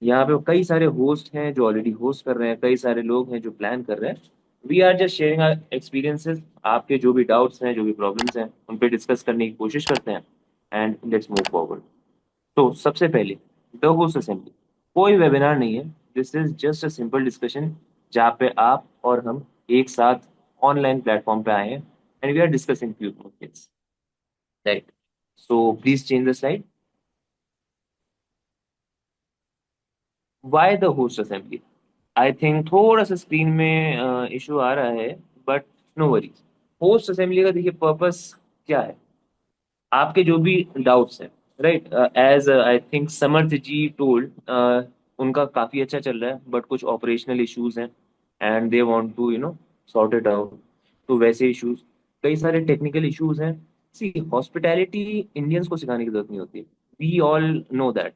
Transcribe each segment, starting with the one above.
यहाँ पे कई सारे होस्ट हैं जो ऑलरेडी होस्ट कर रहे हैं, कई सारे लोग हैं जो प्लान कर रहे हैं। We are just sharing our experiences. आपके जो भी डाउट्स हैं, जो भी प्रॉब्लम्स हैं, उन पे डिस्कस करने की कोशिश करते हैं एंड लेट्स मूव फॉरवर्ड। तो सबसे पहले, द होस्ट असेंबली कोई वेबिनार नहीं है। This is just a simple discussion जहाँ पे आप और हम एक साथ ऑनलाइन प्लेटफॉर्म पे आए हैं and we are discussing few things, right? So please change the slide. Why the host assembly? I think थोड़ा सा स्क्रीन में इशू आ रहा है, but no worries. Host assembly का देखिए पर्पस क्या है। आपके जो भी डाउट्स हैं, right, as I think Samarth ji told, उनका काफी अच्छा चल रहा है बट कुछ ऑपरेशनल इश्यूज हैं and they want to sort it out. तो वैसे इश्यूज, कई सारे टेक्निकल इश्यूज हैं। सी, हॉस्पिटैलिटी इंडियंस को सिखाने की जरूरत नहीं होती, वी ऑल नो दैट।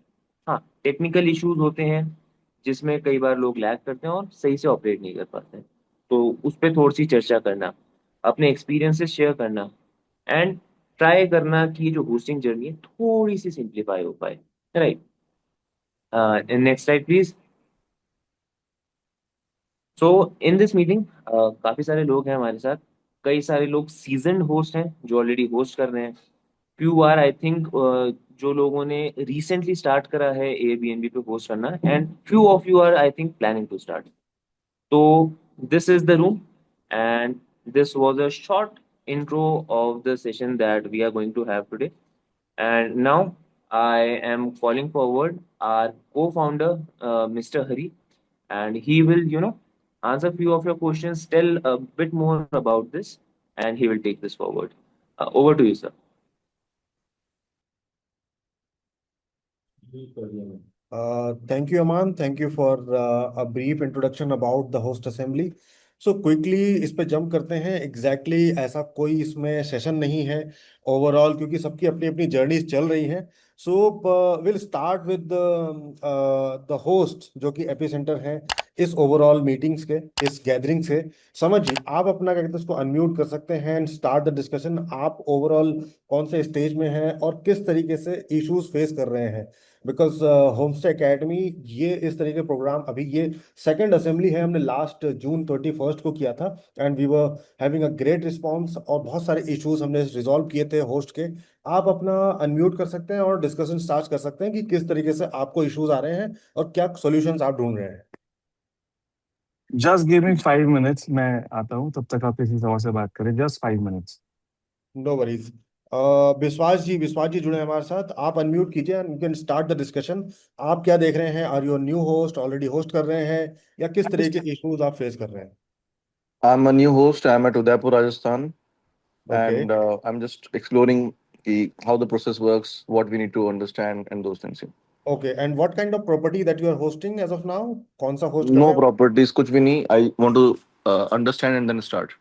हाँ, टेक्निकल इश्यूज होते हैं जिसमें कई बार लोग लैग करते हैं और सही से ऑपरेट नहीं कर पाते हैं। तो उस पर थोड़ी सी चर्चा करना, अपने एक्सपीरियंसेस शेयर करना एंड ट्राई करना कि ये जो होस्टिंग जर्नी है थोड़ी सी सिंप्लीफाई हो पाए, right? Next slide please. So in this meeting काफी सारे लोग हैं हमारे साथ। कई सारे लोग सीजन्ड होस्ट हैं जो ऑलरेडी होस्ट कर रहे हैं। फ्यू आर आई थिंक जो लोगों ने रिसेंटली स्टार्ट करा है एयरबीएनबी पे होस्ट करना, and few of you are I think planning to start. So, this is the room, and this was a short intro of the session that we are going to have today. And now I am calling forward our co-founder, Mr. Hari, and he will, answer few of your questions, tell a bit more about this, and he will take this forward. Over to you, sir. Thank you, Aman. Thank you for a brief introduction about the host assembly. So quickly इस पे jump करते हैं। ऐसा कोई इसमें session नहीं है overall, क्योंकि सबकी अपनी अपनी जर्नीज चल रही हैं। So will start with the host जो कि एपी सेंटर है इस ओवरऑल मीटिंग्स के, इस गैदरिंग से। समझिए, आप अपना क्या कहते हैं उसको अनम्यूट कर सकते हैं एंड स्टार्ट द डिस्कशन। आप ओवरऑल कौन से स्टेज में हैं और किस तरीके से इश्यूज फेस कर रहे हैं, बिकॉज होमस्टे एकेडमी ये इस तरह के प्रोग्राम, अभी ये सेकंड असेंबली है, हमने लास्ट जून 21 को किया था and we were having a great response और बहुत सारे इश्यूज हमने रिजॉल्व किए थे होस्ट के। आप अपना अनम्यूट कर सकते हैं और डिस्कशन स्टार्ट कर सकते हैं कि किस तरीके से आपको इश्यूज आ रहे हैं और क्या सॉल्यूशंस आप ढूंढ रहे हैं। जस्ट गिव मी 5 मिनट्स, मैं आता हूँ, तब तक आप किसी और से बात करें। Just 5 minutes. No worries. Vishwas ji जुड़े हैं हमारे साथ। आप अनम्यूट कीजिए and you can start the discussion. आप क्या देख रहे हैं? Are you new host, already host कर रहे हैं, या किस तरह के इश्यूज आप फेस कर रहे हैं? I'm a new host. I'm at Udaipur, Rajasthan, okay. and I'm just exploring how the process works, what we need to understand, and those things. Okay, and what kind of property that you are hosting as of now? कौन सा host कर No रहे हैं? properties, kuch bhi nahi. I want to understand and then start.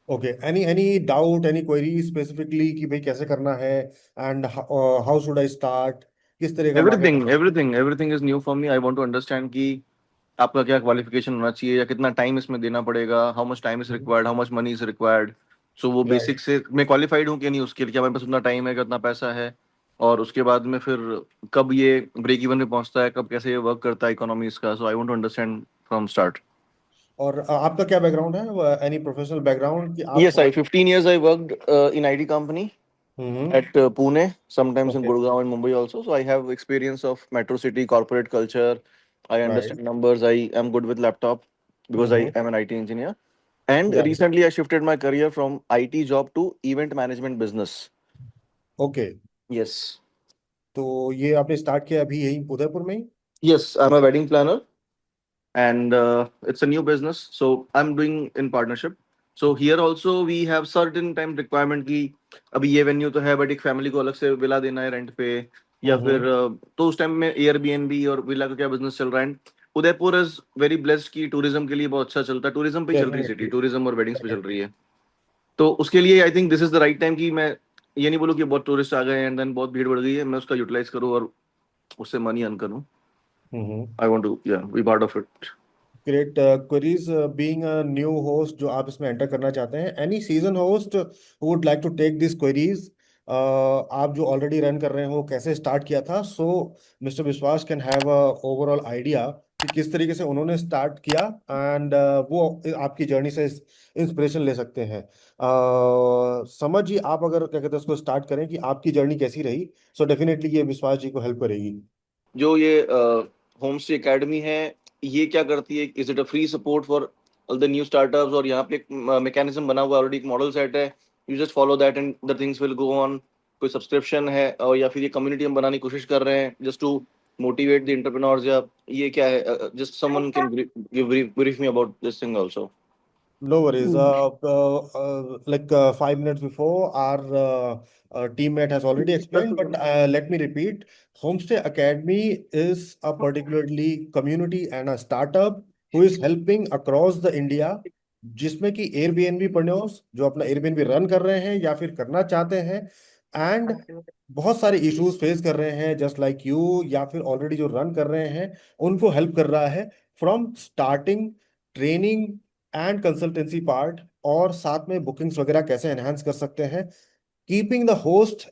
Okay, any doubt, any query specifically कि भाई कैसे करना है and how should I start, किस तरह का market? Everything is new for me. I want to understand कि आपका क्या क्वालिफिकेशन होना चाहिए या कितना टाइम इसमें देना पड़ेगा, how much time is required, how much money is required. So वो राइट। बेसिक से मैं क्वालिफाइड हूँ कि नहीं, उसके लिए क्या मेरे पास उतना टाइम है, कितना पैसा है, और उसके बाद में फिर कब ये ब्रेक इवन में पहुंचता है, कब कैसे ये वर्क करता है इकोनॉमी इसका। So I want to understand from start. और आपका क्या बैकग्राउंड है? एनी प्रोफेशनल बैकग्राउंड कि आप Yes, I 15 years I worked in IT company hmm. at Pune, sometimes in okay. Gurgaon and Mumbai also. So I have experience of metro city corporate culture. I right. understand numbers. I am good with laptop because I hmm. am an IT engineer. And right. recently I shifted my career from IT job to event management business. Okay, Yes. तो ये आपने start किया अभी यही उदयपुर में ही? Yes, I'm a wedding planner and it's a new business. So I'm doing in partnership. So here also we have certain time requirement की अभी ये वेन्यू तो है बट एक फैमिली को अलग से विला देना है रेंट पे, या फिर तो उस टाइम में एयरबीएनबी और विला का क्या बिजनेस चल रहा है। उदयपुर इज वेरी ब्लेस्ड की टूरिज्म के लिए बहुत अच्छा चलता है, टूरिज्म पे ही चल रही सिटी, डेफिनेटली। टूरिज्म और वेडिंग्स पे चल रही है। तो उसके लिए I think this is the right time कि मैं ये नहीं बोलूँ कि बहुत टूरिस्ट आ गए एंड देन बहुत भीड़ बढ़ गई है, मैं उसका यूटिलाइज करूँ और उससे मनी अर्न करूँ। Hmm. I want to yeah be part of it. Great. Queries being a new host जो आप इसमें एंटर करना चाहते हैं, any season host who would like to take this queries, आप जो ऑलरेडी रन कर रहे हो कैसे स्टार्ट किया था, सो मिस्टर विश्वास can have a overall idea कि किस तरीके से उन्होंने स्टार्ट किया, एंड वो आपकी जर्नी से इंस्पिरेशन ले सकते हैं। समझ जी, आप अगर क्या कहते हैं उसको स्टार्ट करें कि आपकी जर्नी कैसी रही, सो डेफिनेटली ये विश्वास जी को हेल्प करेगी। जो ये होम स्टे एकेडमी है, ये क्या करती है? Is it a free support for all the new startups, और यहाँ पे एक मैकेनिज्म बना हुआ है ऑलरेडी, एक मॉडल सेट है, you just follow that and the things will go on? कोई सब्सक्रिप्शन है, और या फिर ये कम्युनिटी हम बनाने की कोशिश कर रहे हैं just to motivate the entrepreneurs, या ये क्या है? Just someone can give brief me about this thing also. No worries. 5 minutes before, our teammate has already explained, but let me repeat. Homestay Academy is a particularly community and a startup who is helping across the India, जिसमें कि Airbnb जो अपना Airbnb run कर रहे हैं या फिर करना चाहते हैं, एंड बहुत सारे इश्यूज फेस कर रहे हैं जस्ट लाइक यू, या फिर ऑलरेडी जो रन कर रहे हैं उनको हेल्प कर रहा है from starting, training and consultancy part, और साथ में बुकिंग्स वगैरह कैसे एनहांस कर सकते हैं, keeping the host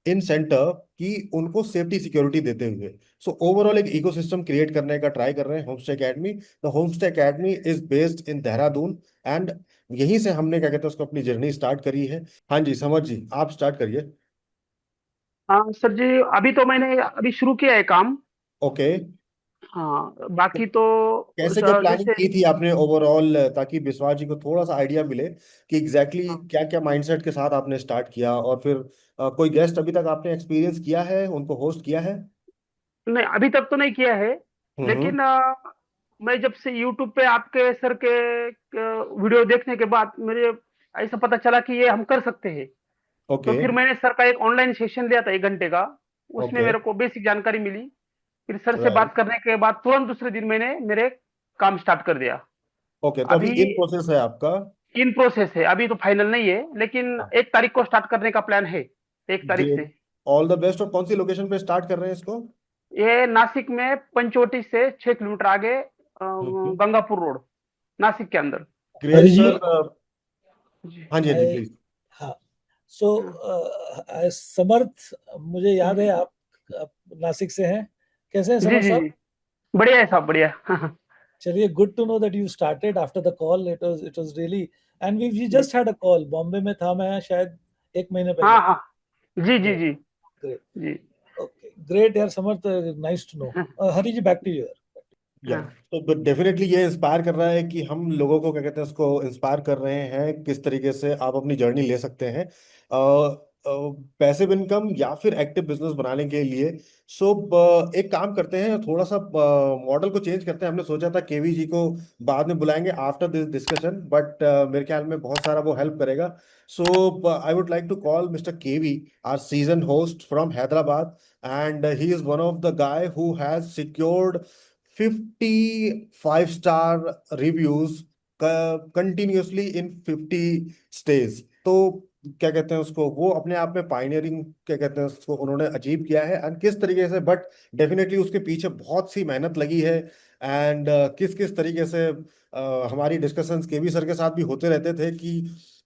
in centre, कि उनको सेफ्टी सिक्योरिटी देते हुए। सो ओवरऑल एक इकोसिस्टम क्रिएट करने का ट्राई कर रहे हैं homestay academy. The homestay academy is based in Dehradun, and यहीं से हमने क्या कहते हैं उसको अपनी जर्नी स्टार्ट करी है। हाँ जी, समझ जी, आप स्टार्ट करिए। हाँ सर जी, अभी तो मैंने अभी शुरू किया है काम। ओके। हाँ, बाकी तो कैसे क्या प्लानिंग जैसे की थी आपने ओवरऑल, ताकि विश्वास जी को थोड़ा सा आइडिया मिले कि एग्जैक्टली क्या क्या माइंडसेट के साथ आपने स्टार्ट किया, और फिर कोई गेस्ट अभी तक आपने एक्सपीरियंस किया है, उनको होस्ट किया है? नहीं, अभी तक तो नहीं किया है। हम्म। लेकिन मैं जब से यूट्यूब पे आपके सर के वीडियो देखने के बाद मेरे ऐसा पता चला कि ये हम कर सकते हैं। तो ओके। फिर मैंने सर का एक ऑनलाइन सेशन लिया था 1 घंटे का। उसमें ओके। मेरे को बेसिक जानकारी मिली। फिर सर से राइट। बात करने के बाद तुरंत दूसरे दिन मैंने मेरे काम स्टार्ट कर दिया। ओके, तो अभी अभी इन प्रोसेस है आपका? इन प्रोसेस है, अभी तो फाइनल नहीं है, लेकिन 1 तारीख को स्टार्ट करने का प्लान है। 1 तारीख से। ग्रेट। All the best. और कौन सी लोकेशन पे स्टार्ट कर रहे हैं इसको? ये नासिक में पंचवटी से 6 किलोमीटर आगे, हम्म। गंगापुर रोड, नासिक के अंदर। ग्रेट हरी जी, सर। जी। हाँ जी, हाँ जी, आई प्लीज। हाँ। सो हाँ। समर्थ, मुझे याद है आप नासिक से हैं। कैसे हैं जी समर्थ जी साहब? जी, बढ़िया है साहब, बढ़िया। हाँ चलिए, good to know that you started after the call. It was really, and we just had a call. Bombay में था मैं शायद 1 महीने हाँ पहले। हाँ, जी जी ग्रेट, जी ग्रेट। जी। ओके, ग्रेट यार समर्थ, नाइस टू नो। हाँ Hari ji, back to you. Yeah, हाँ तो डेफिनेटली ये इंस्पायर कर रहा है कि हम लोगों को क्या कहते हैं उसको इंस्पायर कर रहे हैं किस तरीके से आप अपनी जर्नी ले सकते हैं पैसिव इनकम या फिर एक्टिव बिजनेस बनाने के लिए। सो एक काम करते हैं, थोड़ा सा मॉडल को चेंज करते हैं। हमने सोचा था केवी जी को बाद में बुलाएंगे आफ्टर दिस डिस्कशन, बट मेरे ख्याल में बहुत सारा वो हेल्प करेगा। So I would like to call mister KV, our season host from Hyderabad, and he is one of the guy who has secured 50 5-star reviews continuously in 50 stays। तो क्या कहते हैं उसको, वो अपने आप में पाइनियरिंग क्या कहते हैं उसको उन्होंने अचीव किया है, एंड किस तरीके से, बट डेफिनेटली उसके पीछे बहुत सी मेहनत लगी है। एंड किस किस तरीके से हमारी डिस्कशंस केवी सर के साथ भी होते रहते थे कि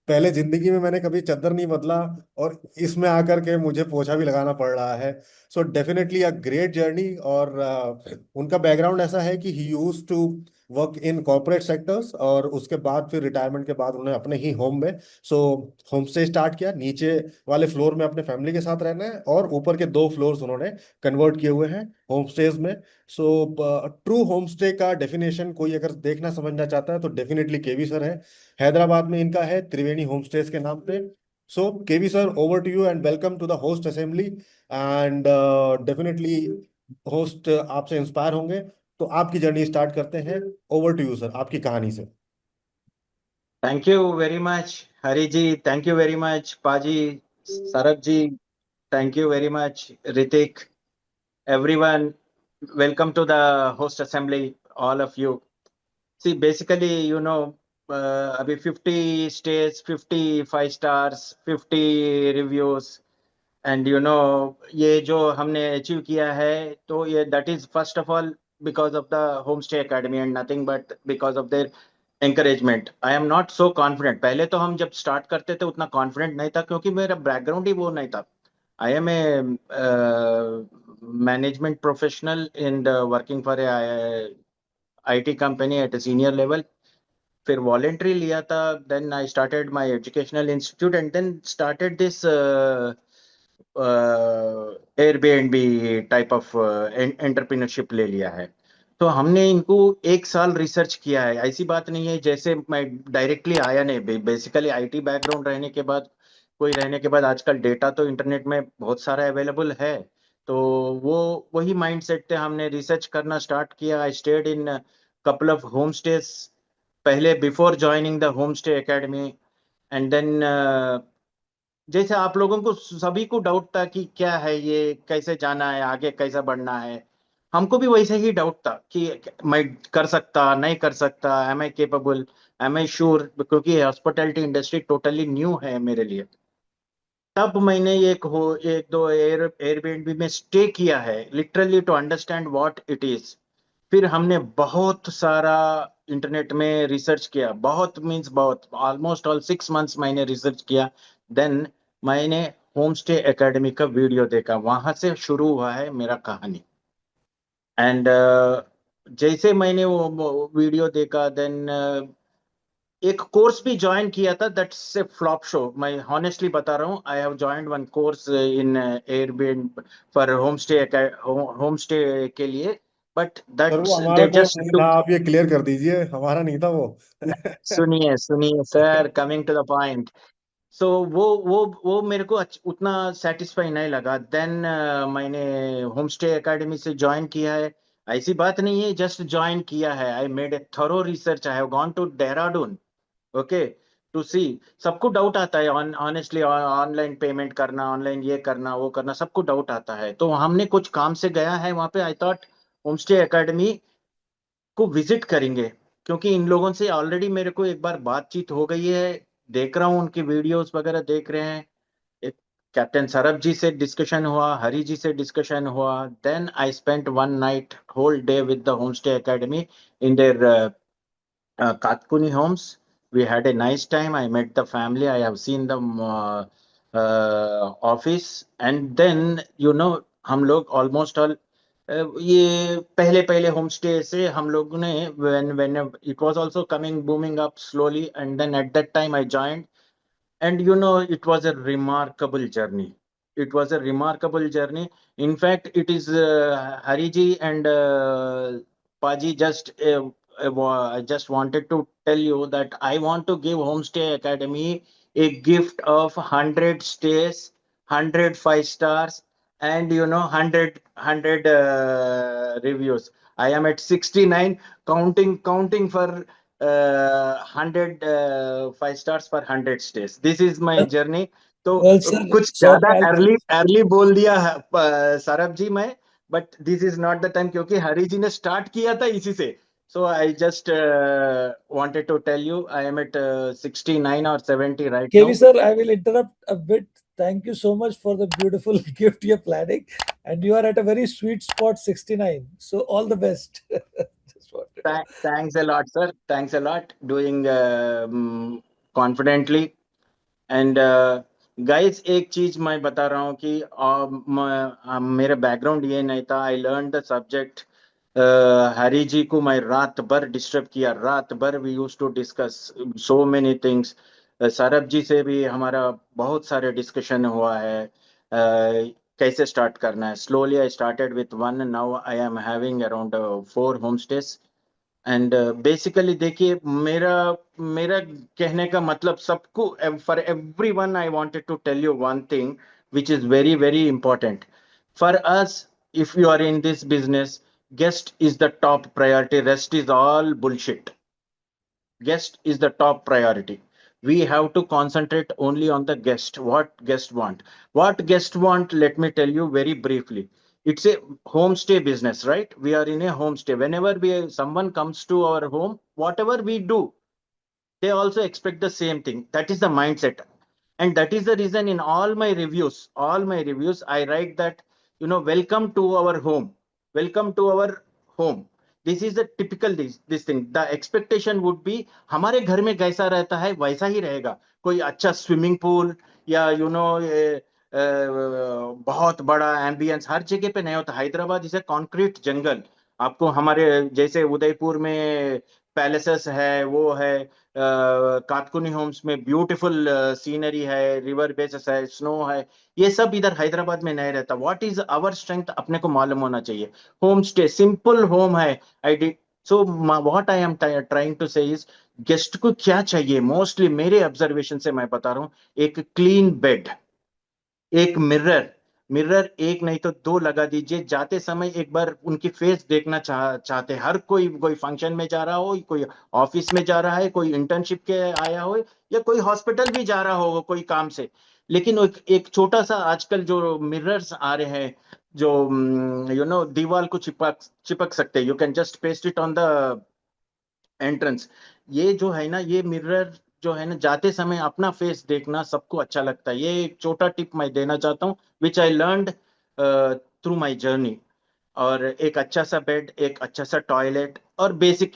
पहले जिंदगी में मैंने कभी चद्दर नहीं बदला, और इसमें आकर के मुझे पोछा भी लगाना पड़ रहा है। So definitely a great journey. और उनका बैकग्राउंड ऐसा है कि he used to work in corporate sectors, और उसके बाद फिर रिटायरमेंट के बाद उन्होंने अपने ही होम में सो होम स्टे स्टार्ट किया। नीचे वाले फ्लोर में अपने फैमिली के साथ रहना है, और ऊपर के 2 फ्लोर्स उन्होंने कन्वर्ट किए हुए हैं होम स्टेज में। सो ट्रू होम स्टे का डेफिनेशन कोई अगर देखना समझना चाहता है तो डेफिनेटली केवी सर है। हैदराबाद में इनका है त्रिवेणी होम स्टेज के नाम पे। So KV sir, over to you, and welcome to the host assembly. And definitely host आपसे इंस्पायर होंगे, तो आपकी जर्नी स्टार्ट करते हैं। ओवर टू यू सर, आपकी कहानी से। Thank you very much, Hari ji. Thank you very much, Paji, Sarab ji. Thank you very much, Ritik. Everyone, welcome to the host assembly, all of you. See, basically, abhi 50 stays, 55 stars, 50 reviews, and ये जो हमने achieve किया है, तो ये that is first of all because of the Homestay Academy and nothing but because of their encouragement. I am not so confident. पहले तो हम जब start करते थे उतना confident नहीं था, क्योंकि मेरा background ही वो नहीं था. I am a management professional and working for a IT company at a senior level. फिर वॉलेंट्री लिया था, then I started my educational institute and then started this Airbnb type of entrepreneurship ले लिया है। तो हमने इनको 1 साल रिसर्च किया है। ऐसी बात नहीं है जैसे मैं डायरेक्टली आया नहीं, बेसिकली आईटी बैकग्राउंड रहने के बाद, कोई रहने के बाद आजकल डेटा तो इंटरनेट में बहुत सारा अवेलेबल है। तो वो वही माइंडसेट से हमने रिसर्च करना स्टार्ट किया। I stayed in couple of home stays पहले, before joining the home stay academy. And then जैसे आप लोगों को सभी को डाउट था कि क्या है ये, कैसे जाना है आगे, कैसे बढ़ना है, हमको भी वैसे ही डाउट था कि मैं कर सकता नहीं कर सकता, am I capable, am I sure, क्योंकि हॉस्पिटैलिटी इंडस्ट्री टोटली न्यू है मेरे लिए। तब मैंने एक दो एयरबीएनबी में स्टे किया है literally to understand what it is. फिर हमने बहुत सारा इंटरनेट में रिसर्च किया, बहुत मीन्स बहुत, ऑलमोस्ट ऑल 6 मंथ्स मैंने रिसर्च किया। देन मैंने होम स्टे एकेडमी का वीडियो देखा, वहां से शुरू हुआ है मेरा कहानी। एंड जैसे मैंने वो वीडियो देखा, देन एक कोर्स भी ज्वाइन किया था, दैट्स ए फ्लॉप शो। मैं हॉनेस्टली बता रहा हूँ, I have joined one course in Airbnb for home stay के लिए, बट सर वो दैट्स हमारा दे कोर्स जस्ट नहीं था, टुक। आप ये क्लियर कर दीजिए, हमारा नहीं था वो। सुनिए सुनिए sir, coming to the point. So वो मेरे को उतना सेटिस्फाई नहीं लगा। देन मैंने होम स्टे एकेडमी से ज्वाइन किया है। ऐसी बात नहीं है जस्ट ज्वाइन किया है, I made a thorough research, I have gone to Dehradun, okay, to see. सबको डाउट आता है ऑनेस्टली, ऑनलाइन पेमेंट करना, ऑनलाइन ये करना वो करना, सबको डाउट आता है। तो हमने कुछ काम से गया है वहां पे, I thought home stay academy को विजिट करेंगे, क्योंकि इन लोगों से ऑलरेडी मेरे को एक बार बातचीत हो गई है, देख रहा हूँ उनकी वीडियोस वगैरह देख रहे हैं। एक कैप्टन सरब जी से डिस्कशन हुआ, हरी जी से डिस्कशन हुआ। Then I spent one night whole day with the home stay academy in there Katkuni homes. We had a nice time. I met the family. I have seen the office. And then, हम लोग almost all ये पहले पहले home stay से हम लोग ने, when it was also coming booming up slowly, and then at that time I joined. And it was a remarkable journey. It was a remarkable journey. In fact, it is Hariji and Paji, I just wanted to tell you that I want to give Homestay Academy a gift of 100 stays, 100 5 stars, and 100 reviews. I am at 69, counting for 100 5 stars for 100 stays. This is my journey. तो Well, sir, कुछ sorry, ज्यादा I'll early early बोल दिया सरब जी मैं, but this is not the time, क्योंकि हरी जी ने start किया था इसी से। So I just wanted to tell you I am at 69 or 70 right KV now. sir, I will interrupt a bit. Thank you so much for the beautiful gift you're planning. And you are at a very sweet spot, 69. So all the best. Just wanted to- Thanks a lot, sir. Thanks a lot. Doing confidently. And guys, एक चीज मैं बता रहा हूँ कि मेरा background ये नहीं था। I learn the subject. Hari ji को मैं रात भर डिस्टर्ब किया, रात भर we used to discuss so many things. Sarab ji से भी हमारा बहुत सारे डिस्कशन हुआ है, कैसे स्टार्ट करना है। Slowly I started with one, now I am having around 4 home stays. And basically देखिए, मेरा मेरा कहने का मतलब सबको, for every one I wanted to tell you one thing which is very very important for us. If you are in this business, guest is the top priority, rest is all bullshit. Guest is the top priority. We have to concentrate only on the guest, what guest want. What guest want, let me tell you very briefly. It's a homestay business, right? We are in a homestay. Whenever someone comes to our home, whatever we do, they also expect the same thing. That is the mindset. And that is the reason in all my reviews I write that, welcome to our home, welcome to our home. This is the typical this thing. The expectation would be, हमारे घर में कैसा रहता है वैसा ही रहेगा। कोई अच्छा स्विमिंग पूल, या बहुत बड़ा एम्बियंस हर जगह पे नहीं होता। हैदराबाद इज ए कॉन्क्रीट जंगल। आपको हमारे जैसे उदयपुर में पैलेसेस है, वो है, कातकुनी होम्स में ब्यूटीफुल सीनरी है, रिवर बेसेस है, स्नो है, ये सब इधर हैदराबाद में नहीं रहता। व्हाट इज आवर स्ट्रेंथ अपने को मालूम होना चाहिए। होम स्टे सिंपल होम है। I did so what I am trying to say is guest को क्या चाहिए। मोस्टली मेरे ऑब्जर्वेशन से मैं बता रहा हूँ, एक क्लीन बेड, एक मिरर, मिरर एक नहीं तो दो लगा दीजिए। जाते समय एक बार उनकी फेस देखना चाहते हैं। हर कोई, कोई फंक्शन में जा रहा हो, कोई ऑफिस में जा रहा है, कोई इंटर्नशिप के आया हो, या कोई हॉस्पिटल भी जा रहा हो कोई काम से, लेकिन एक छोटा सा आजकल जो मिरर्स आ रहे हैं, जो दीवार को चिपक चिपक सकते हैं, you can just paste it on the entrance. ये जो है ना, ये मिरर जो है ना, जाते समय अपना फेस देखना सबको अच्छा लगता है। ये एक छोटा टिप मैं देना चाहता हूँ, which I learned through my journey. और एक अच्छा सा बेड, एक अच्छा सा टॉयलेट, और basic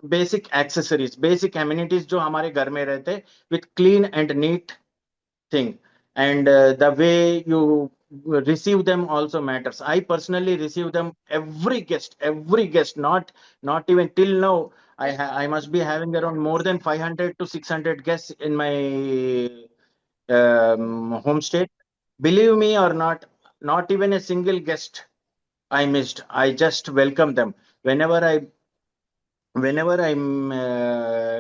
basic accessories, basic amenities जो हमारे घर में रहते हैं, with clean and neat thing. And the way you receive them also matters. I personally receive them, every guest, not even till now. I must be having around more than 500 to 600 guests in my homestay. Believe me or not, not even a single guest I missed. I just welcome them whenever I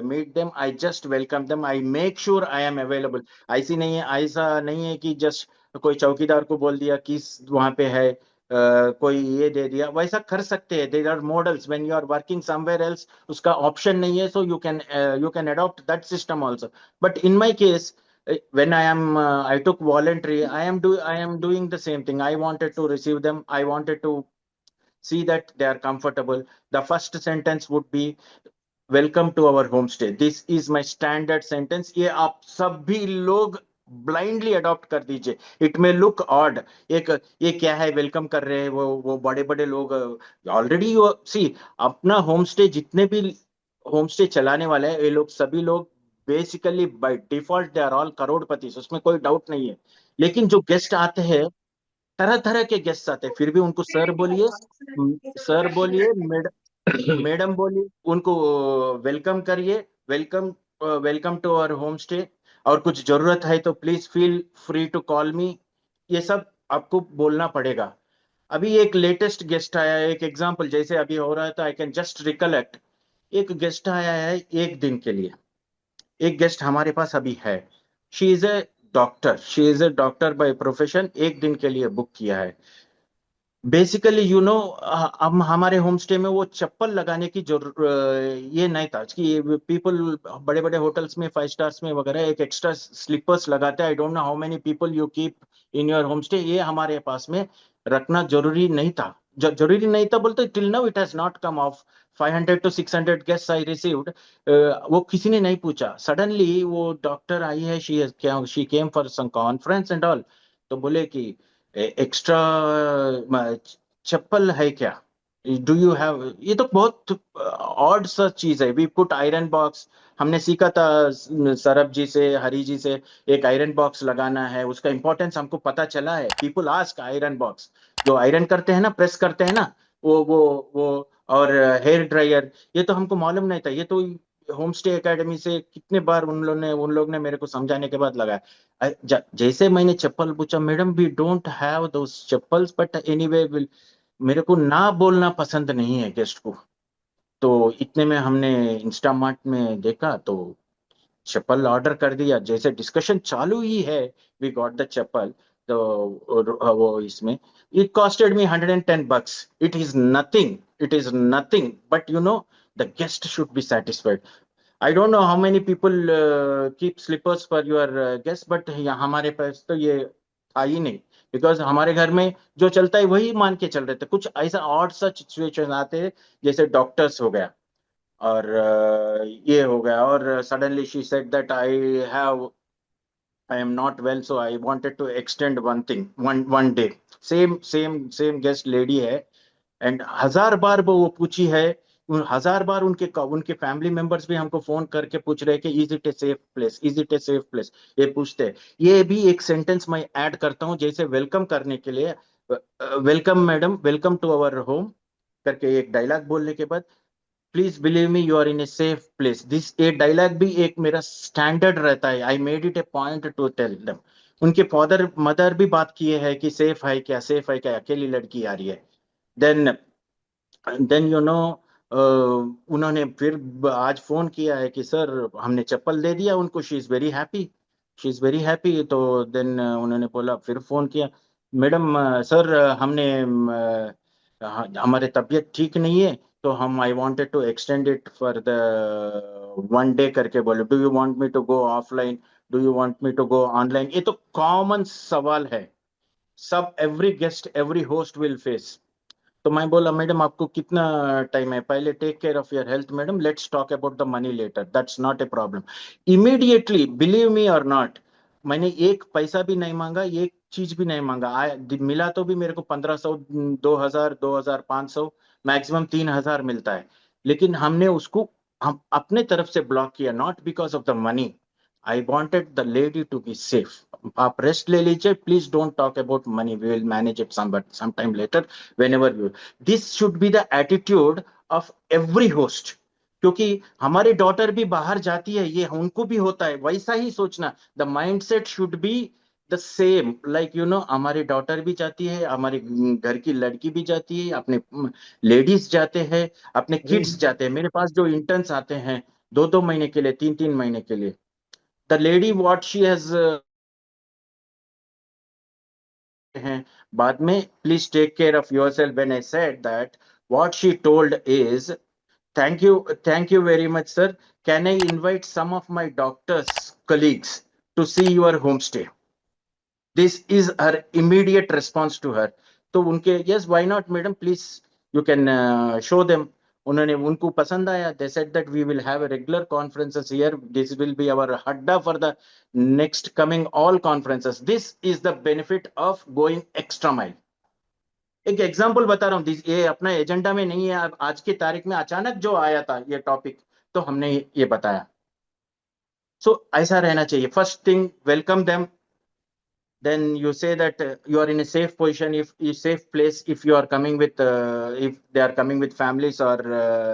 meet them. I just welcome them. I make sure I am available. ऐसा नहीं है कि just कोई चौकीदार को बोल दिया कि वहां पे है, कोई ये दे दिया, वैसा कर सकते हैं। There are models when you are working somewhere else, उसका ऑप्शन नहीं है, so you can adopt that system also. But in my case, when I took voluntary, I am doing the same thing. I wanted to receive them. I wanted to see that they are comfortable. The first sentence would be, welcome to our home stay. This is my standard sentence. ये आप सभी लोग blindly adopt कर दीजिए। It may look odd, एक ये क्या है, वेलकम कर रहे हैं वो बड़े बड़े लोग। ऑलरेडी यू सी, अपना होम स्टे, जितने भी होम स्टे चलाने वाले हैं, ये लोग सभी लोग basically by default they are all करोड़पति, उसमें कोई डाउट नहीं है। लेकिन जो गेस्ट आते हैं, तरह तरह के गेस्ट आते हैं, फिर भी उनको सर बोलिए, सर बोलिए, मैडम बोलिए, उनको वेलकम करिए। Welcome, welcome to our home stay, और कुछ जरूरत है तो please feel free to call me. ये सब आपको बोलना पड़ेगा। अभी एक लेटेस्ट गेस्ट आया है, एक एग्जांपल जैसे अभी हो रहा है, तो आई कैन जस्ट रिकलेक्ट। एक गेस्ट आया है एक दिन के लिए। एक गेस्ट हमारे पास अभी है। She is a doctor, she is a doctor by profession. एक दिन के लिए बुक किया है। बेसिकली हम हमारे होम स्टे में वो चप्पल लगाने की ये नहीं था कि पीपल बड़े बड़े होटल्स में, 5 स्टार्स में वगैरह, एक एक्स्ट्रा स्लीपर्स लगाते हैं। आई don't know how many people you keep in your home stay. ये हमारे पास में रखना जरूरी नहीं था। जरूरी नहीं था बोलते, till now it has not come of 500 to 600 guest I received. वो किसी ने नहीं पूछा। सडनली वो डॉक्टर आई है, she came for some conference and all. तो बोले कि एक्स्ट्रा चप्पल है क्या, डू यू हैव। ये तो बहुत ऑड सा चीज है। We put iron box. हमने सीखा था सरब जी से, हरी जी से, एक आयरन बॉक्स लगाना है। उसका इंपॉर्टेंस हमको पता चला है। पीपल आस्क आयरन बॉक्स, जो आयरन करते हैं ना, प्रेस करते हैं ना, वो और हेयर ड्रायर, ये तो हमको मालूम नहीं था। ये तो होम स्टे एकेडमी से कितने बार उन लोग ने मेरे को समझाने के बाद लगाया। जैसे मैंने चप्पल पूछा, madam we don't have those chappals, but anyway will. मेरे को ना बोलना पसंद नहीं है गेस्ट को। तो इतने में हमने इंस्टामार्ट में देखा, तो चप्पल ऑर्डर कर दिया। जैसे डिस्कशन चालू ही है, वी गॉट द चप्पल। तो वो इसमें, it costed me $110। It is nothing, it is nothing, but the guest should be satisfied. I don't know how many people keep slippers for your guest, but हमारे पास तो ये था ही नहीं। बिकॉज हमारे घर में जो चलता है वही मान के चल रहे थे। कुछ ऐसा ऑड सा सिचुएशन आते हैं, जैसे डॉक्टर्स हो गया, और ये हो गया, और suddenly she said that I am not well, so I wanted to extend one day. Same guest lady है, एंड 1000 बार वो पूछी है 1000 बार उनके फैमिली मेंबर्स भी हमको फोन करके पूछ रहे हैं कि is it A safe place, is it A safe place, ये पूछते हैं। ये भी एक सेंटेंस मैं ऐड करता हूँ जैसे वेलकम करने के लिए, welcome madam, welcome to our home करके एक डायलॉग बोलने के बाद, please believe me you are in a safe place, this a dialogue भी एक मेरा स्टैंडर्ड रहता है। I made it a point to tell them. उनके फादर मदर भी बात किए हैं कि सेफ है क्या, सेफ है क्या, अकेली लड़की आ रही है। देन देन उन्होंने फिर आज फोन किया है कि सर हमने चप्पल दे दिया उनको, she is very happy, she is very happy. तो देन उन्होंने बोला, फिर फोन किया, मैडम सर हमने हमारे तबीयत ठीक नहीं है, तो हम I wanted to extend it for the 1 day करके बोले, do you want me to go offline, do you want me to go online. ये तो कॉमन सवाल है, सब every guest every host will face. तो मैं बोला, मैडम आपको कितना टाइम है, पहले take care of your health madam, let's talk about the money later, that's not a problem. Immediately, believe me और नॉट, मैंने एक पैसा भी नहीं मांगा, एक चीज भी नहीं मांगा। मिला तो भी मेरे को 1500, 2000, 2500, मैक्सिमम 3000 मिलता है। लेकिन हमने उसको हम अपने तरफ से ब्लॉक किया, not because of the money. I wanted the lady to be safe. आप रेस्ट ले लीजिए, please don't talk about money, we will manage it some time later, whenever you, this should be the attitude of every host। क्योंकि हमारी daughter भी बाहर जाती है, ये उनको भी होता है वैसा ही सोचना। The mindset should be the same, like हमारी डॉटर भी जाती है, हमारे घर की लड़की भी जाती है, अपने लेडीज जाते हैं, अपने किड्स जाते हैं। मेरे पास जो इंटर्न्स आते हैं 2-2 महीने के लिए, 3-3 महीने के लिए, the lady what she has हैं बाद में, please take care of yourself. When I said that, what she told is, thank you very much sir, can I invite some of my doctors colleagues to see your homestay? This is her immediate response to her। तो उनके, yes why not madam, please you can show them। उन्होंने, उनको पसंद आया, they said that we will have a regular conferences here, this will be our hadda for the next coming all conferences। this is the benefit of going extra mile। एक example बता रहा हूँ, ये अपना एजेंडा में नहीं है, आज की तारीख में अचानक जो आया था ये टॉपिक, तो हमने ये बताया। सो ऐसा रहना चाहिए। First thing, welcome them, then you say that you are in a safe position, if a safe place, if you are coming with if they are coming with families or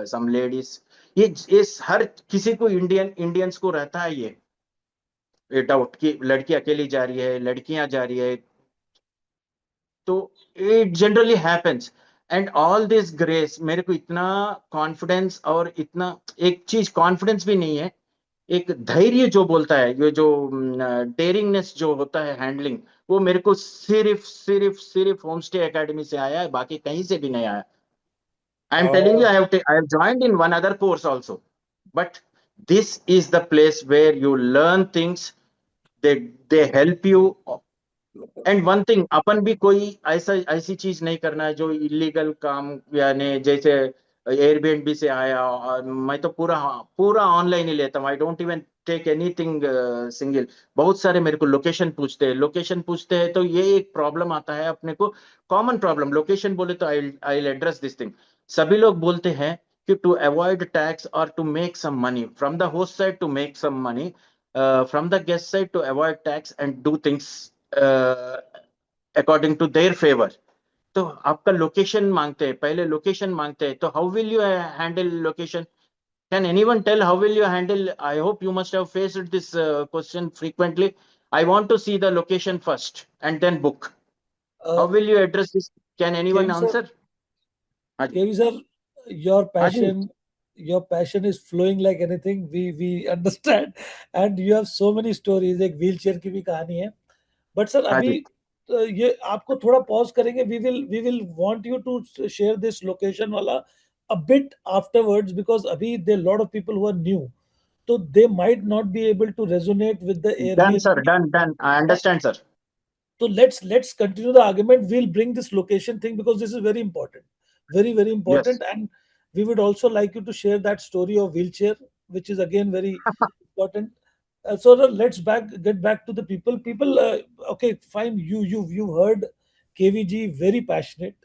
some ladies। ये हर किसी को, Indians को रहता है ये doubt कि लड़की अकेली जा रही है, लड़कियां जा रही है। तो it generally happens, and all this grace, मेरे को इतना कॉन्फिडेंस, और इतना एक चीज कॉन्फिडेंस भी नहीं है, एक धैर्य जो बोलता है, ये जो डेयरिंगनेस जो होता है, हैंडलिंग, वो मेरे को सिर्फ होम स्टे एकेडमी से आया है, बाकी कहीं से भी नहीं आया। I am telling you, I have joined in one other course also, but this is the place where you learn things, they help you। And one thing, अपन भी कोई ऐसी चीज नहीं करना है जो इलीगल काम, यानी जैसे एयरबीएनबी से आया, और मैं तो पूरा ऑनलाइन ही लेता हूँ। I don't even take anything single. बहुत सारे मेरे को लोकेशन पूछते हैं, तो ये एक प्रॉब्लम आता है अपने को, कॉमन प्रॉब्लम। लोकेशन बोले तो आई एड्रेस दिस थिंग। सभी लोग बोलते हैं कि टू अवॉइड टैक्स और to make some money from the host side, to make some money from the guest side, to avoid tax and do things according to their favour. तो आपका location मांगते हैं, पहले लोकेशन मांगते हैं, तो how will you handle location? Can anyone tell how will you handle? I hope you must have faced this question frequently। I want to see the location first and then book. How will you address this? Can anyone answer? KV sir, your passion is flowing like anything. We understand, and you have so many stories। एक wheelchair की भी कहानी है, but sir अभी ये आपको थोड़ा pause करेंगे। we will want you to share this location वाला a bit afterwards, because अभी there are a lot of people who are new, so they might not be able to resonate with the Airbnb। Done sir, done, I understand sir। So let's continue the argument। We'll bring this location thing because this is very important, very important। Yes। And we would also like you to share that story of wheelchair, which is again very important। So let's get back to the people। Okay, fine, you heard KVG, very passionate,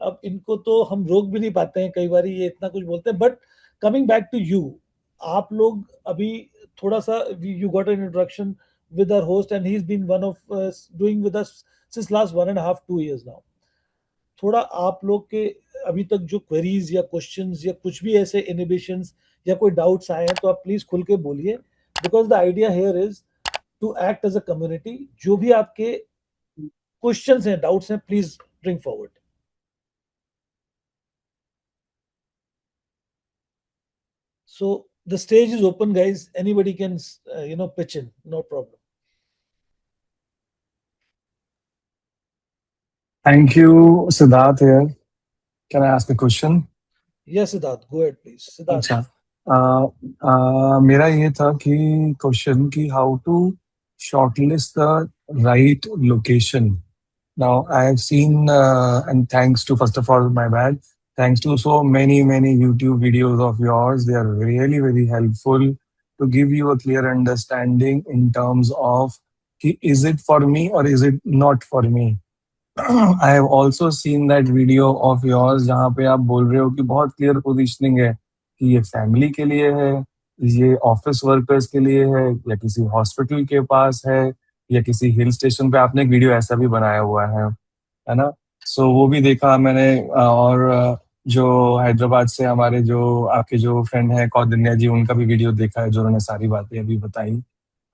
अब इनको तो हम रोक भी नहीं पाते हैं, कई बार ये इतना कुछ बोलते हैं। But coming back to you, आप लोग अभी थोड़ा सा, you got an introduction with our host and he's been one of doing with us since last 1.5-2 years now. थोड़ा आप लोग के अभी तक जो क्वेरीज या क्वेश्चंस या कुछ भी ऐसे इनहिबिशंस या कोई डाउट्स आए हैं तो आप प्लीज खुल के बोलिए, because the idea here is to act as a community. जो भी आपके क्वेश्चंस हैं, डाउट्स हैं, please bring forward. So the stage is open, guys. Anybody can pitch in, no problem. Thank you, Siddharth here. Can I ask a question? Yes, Siddharth, go ahead please. Siddharth. अच्छा, मेरा ये था कि question कि how to shortlist the right location. Now I have seen, and thanks to, first of all, my bad, thanks to so many YouTube videos of yours. They are really very helpful to give you a clear understanding in terms of is it for me or is it not for me. I have also seen that video of yours जहाँ पे आप बोल रहे हो कि बहुत clear positioning है कि ये फैमिली के लिए है, ये ऑफिस वर्कर्स के लिए है, या किसी हॉस्पिटल के पास है, या किसी हिल स्टेशन पे आपने एक वीडियो ऐसा भी बनाया हुआ है ना. सो वो भी देखा मैंने. और जो हैदराबाद से हमारे जो आपके जो फ्रेंड है कौदिन्या जी, उनका भी वीडियो देखा है जो उन्होंने सारी बातें अभी बताई.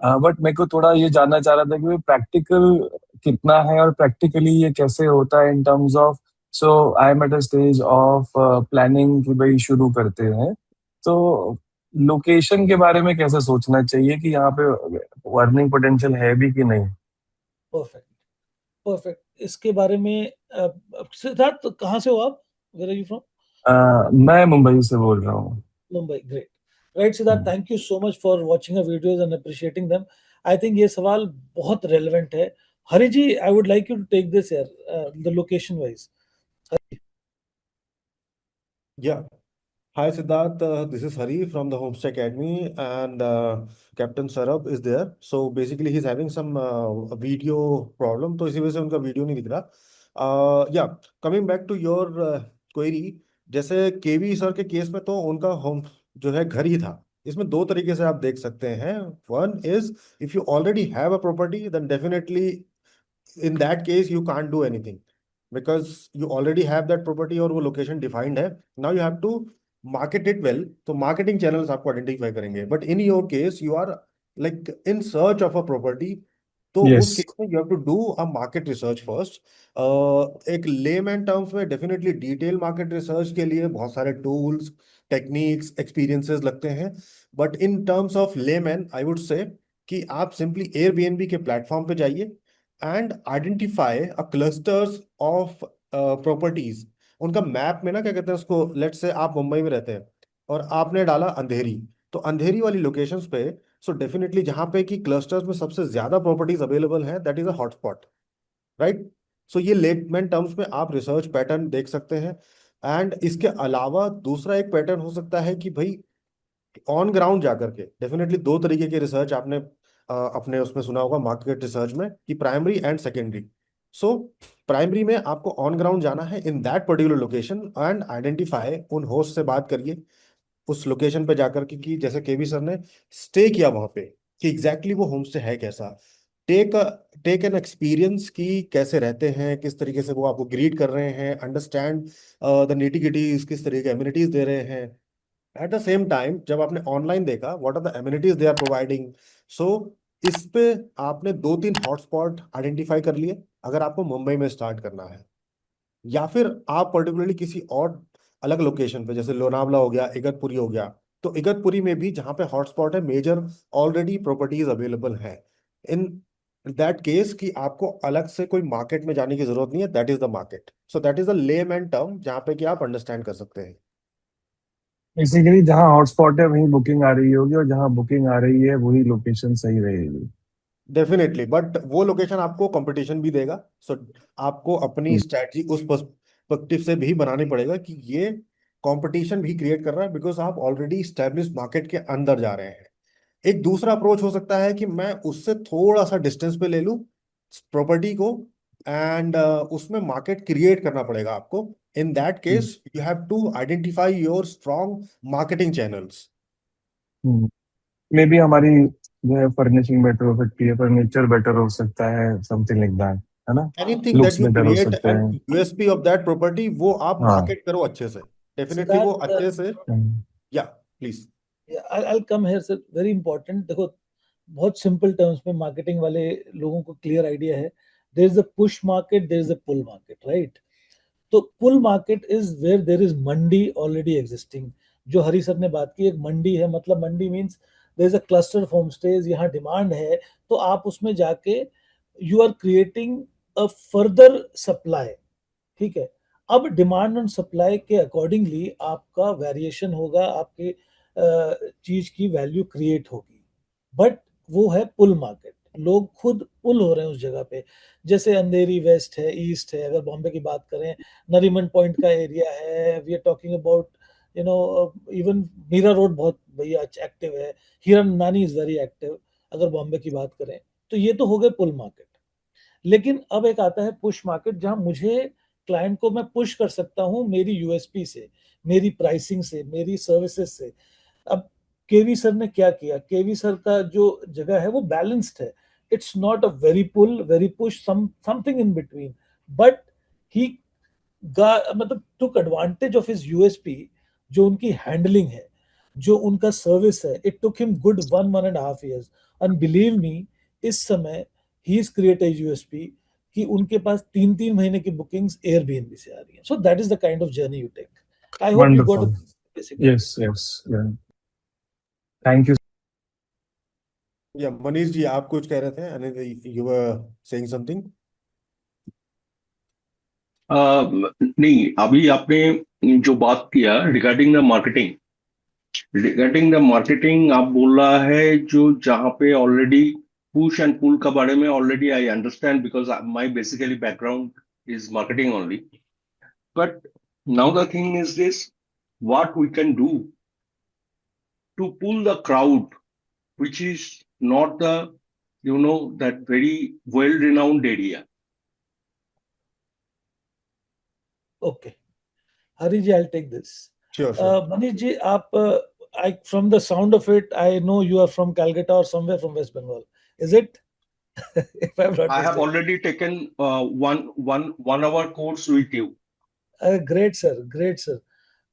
बट मेरे को थोड़ा ये जानना चाह रहा था कि प्रैक्टिकल कितना है और प्रैक्टिकली ये कैसे होता है in terms of. So I am at a stage of planning कि भाई शुरू करते हैं, तो लोकेशन के बारे में कैसे सोचना चाहिए कि यहाँ पे अर्निंग पोटेंशियल है भी कि नहीं. Perfect, perfect. इसके बारे में सिद्धार्थ, कहाँ से हो आप? Where are you from? मैं मुंबई से बोल रहा हूँ. Mumbai, great. Right Siddharth, thank you so much for watching our videos and appreciating them. I think ये सवाल बहुत रेलेवेंट है. Hari ji, I would like you to take this यार, the location wise. Yeah. Hi Siddharth, this is Hari from the Homestay Academy, and Captain Sarab is there. So basically he's having some video problem, तो इसी वजह से उनका video नहीं दिख रहा. Yeah, coming back to your query, जैसे केवी sir के केस में तो उनका होम जो है घर ही था. इसमें दो तरीके से आप देख सकते हैं. One is, if you already have a property, then definitely in that case you can't do anything because you already have that property और वो location defined है. Now you have to market it well. तो marketing channels आपको identify करेंगे. But in your case you are like in search of a property, तो उस Yes. Case में you have to do a market research first. एक layman terms में definitely detail market research के लिए बहुत सारे tools, techniques, experiences लगते हैं. But in terms of layman, I would say कि आप simply Airbnb के platform पे जाइए and identify a clusters of properties. उनका मैप में ना क्या कहते हैं उसको, लेट्स से आप मुंबई में रहते हैं और आपने डाला अंधेरी, तो अंधेरी वाली लोकेशंस पे सो डेफिनेटली जहां पे कि क्लस्टर्स में सबसे ज्यादा प्रॉपर्टीज अवेलेबल हैं, that is a hotspot, right. So ये लेटमेंट टर्म्स में आप रिसर्च पैटर्न देख सकते हैं. एंड इसके अलावा दूसरा एक पैटर्न हो सकता है कि भाई ऑन ग्राउंड जाकर के, डेफिनेटली दो तरीके के रिसर्च आपने अपने उसमें सुना होगा मार्केट रिसर्च में, कि primary and secondary. So primary में आपको ऑन ग्राउंड जाना है in that particular location and identify, उन होस्ट से बात करिए उस लोकेशन पे जाकर के कि जैसे केवी सर ने स्टे किया वहां पे, कि एग्जैक्टली वो होम स्टे है कैसा. टेक टेक एन एक्सपीरियंस कि कैसे रहते हैं, किस तरीके से वो आपको ग्रीट कर रहे हैं, अंडरस्टैंड द निटी गिटीज, किस तरीके के एमिनिटीज दे रहे हैं. एट द सेम टाइम जब आपने ऑनलाइन देखा what are the amenities they are providing, so इस पे आपने दो तीन हॉटस्पॉट आइडेंटिफाई कर लिए अगर आपको मुंबई में स्टार्ट करना है. या फिर आप पर्टिकुलरली किसी और अलग लोकेशन पे, जैसे लोनावला हो गया, इगतपुरी हो गया, तो इगतपुरी में भी जहाँ पे हॉटस्पॉट है मेजर ऑलरेडी प्रॉपर्टीज अवेलेबल है. इन दैट केस कि आपको अलग से कोई मार्केट में जाने की जरूरत नहीं है, that is the market. So that is the layman term जहाँ पे कि आप अंडरस्टैंड कर सकते हैं. बेसिकली जहाँ हॉटस्पॉट है वहीं बुकिंग आ रही होगी और जहाँ बुकिंग आ रही है वही लोकेशन सही रहेगी. डेफिनेटली, बट वो लोकेशन आपको कंपटीशन भी देगा. सो आपको अपनी स्ट्रैटेजी उस पर्सपेक्टिव से भी बनानी पड़ेगा कि ये कंपटीशन भी क्रिएट कर रहा है बिकॉज आप ऑलरेडी स्टैब्लिश मार्केट के अंदर जा रहे हैं. एक दूसरा अप्रोच हो सकता है कि मैं उससे थोड़ा सा डिस्टेंस पे ले लूं प्रॉपर्टी को, एंड उसमें मार्केट क्रिएट करना पड़ेगा आपको. In that case, you have to identify your strong marketing channels. May be हमारी जो है फर्निशिंग बेटर हो सकती है, फर्नीचर बेटर हो सकता है, समथिंग लाइक दैट, है ना, Anything that looks you better हो create सकते an हैं। USP of that property, वो आप हाँ। मार्केट करो अच्छे से, डेफिनेटली वो Siddharth, अच्छे से। या please. I'll come here sir, very important। देखो बहुत सिंपल टर्म्स में मार्केटिंग वाले लोगों को क्लियर आइडिया है, there is a push market, there is a pull market, right. तो pull market is where there is mandi already existing. जो Hari sir ने बात की, एक मंडी है, मतलब mandi means there is a cluster of home stays, यहाँ डिमांड है, तो आप उसमें जाके you are creating a further supply, ठीक है। अब डिमांड एंड सप्लाई के अकॉर्डिंगली आपका वेरिएशन होगा, आपके चीज की वैल्यू क्रिएट होगी, बट वो है पुल मार्केट। लोग खुद पुल हो रहे हैं उस जगह पे। जैसे अंधेरी वेस्ट है, ईस्ट है, अगर बॉम्बे की बात करें, नरीमन पॉइंट का एरिया है, we are talking about you know even Mira road बहुत भैया एक्टिव है, हिरन नानी इज वेरी एक्टिव, अगर बॉम्बे की बात करें। तो ये तो हो गए पुल मार्केट। लेकिन अब एक आता है पुश मार्केट, जहां मुझे क्लाइंट को मैं पुश कर सकता हूं मेरी यूएसपी से, मेरी प्राइसिंग से, मेरी सर्विसेज से। अब केवी सर ने क्या किया, केवी सर का जो जगह है वो बैलेंस्ड है। It's not a very pull very push, something in between, but he मतलब took advantage of his USP, जो उनकी हैंडलिंग है, जो उनका सर्विस है। It took him good 1.5 years, and believe me, इस समय ही इज क्रिएटेड यूएसपी कि उनके पास 3-3 महीने की बुकिंग्स एयरबीएनबी से आ रही है। So that is the kind of journey you take. I hope you got a wonderful. Basic. Yes yes, thank you. या मनीष जी, आप कुछ कह रहे थे, यू वर सेइंग समथिंग। नहीं, अभी आपने जो बात किया रिगार्डिंग द मार्केटिंग आप बोल रहा है, जो जहाँ पे ऑलरेडी पुश एंड पुल का बारे में already I understand, because my basically background is marketing only. But now the thing is this, what we can do to pull the crowd which is not the, that very well renowned area. Okay, Hari ji, I take this. Sure sure. Manish ji, आप I from the sound of it, I know you are from Calcutta or somewhere from West Bengal. Is it? If I'm not I have mistaken. already taken one hour course with you. Great, sir. Great, sir.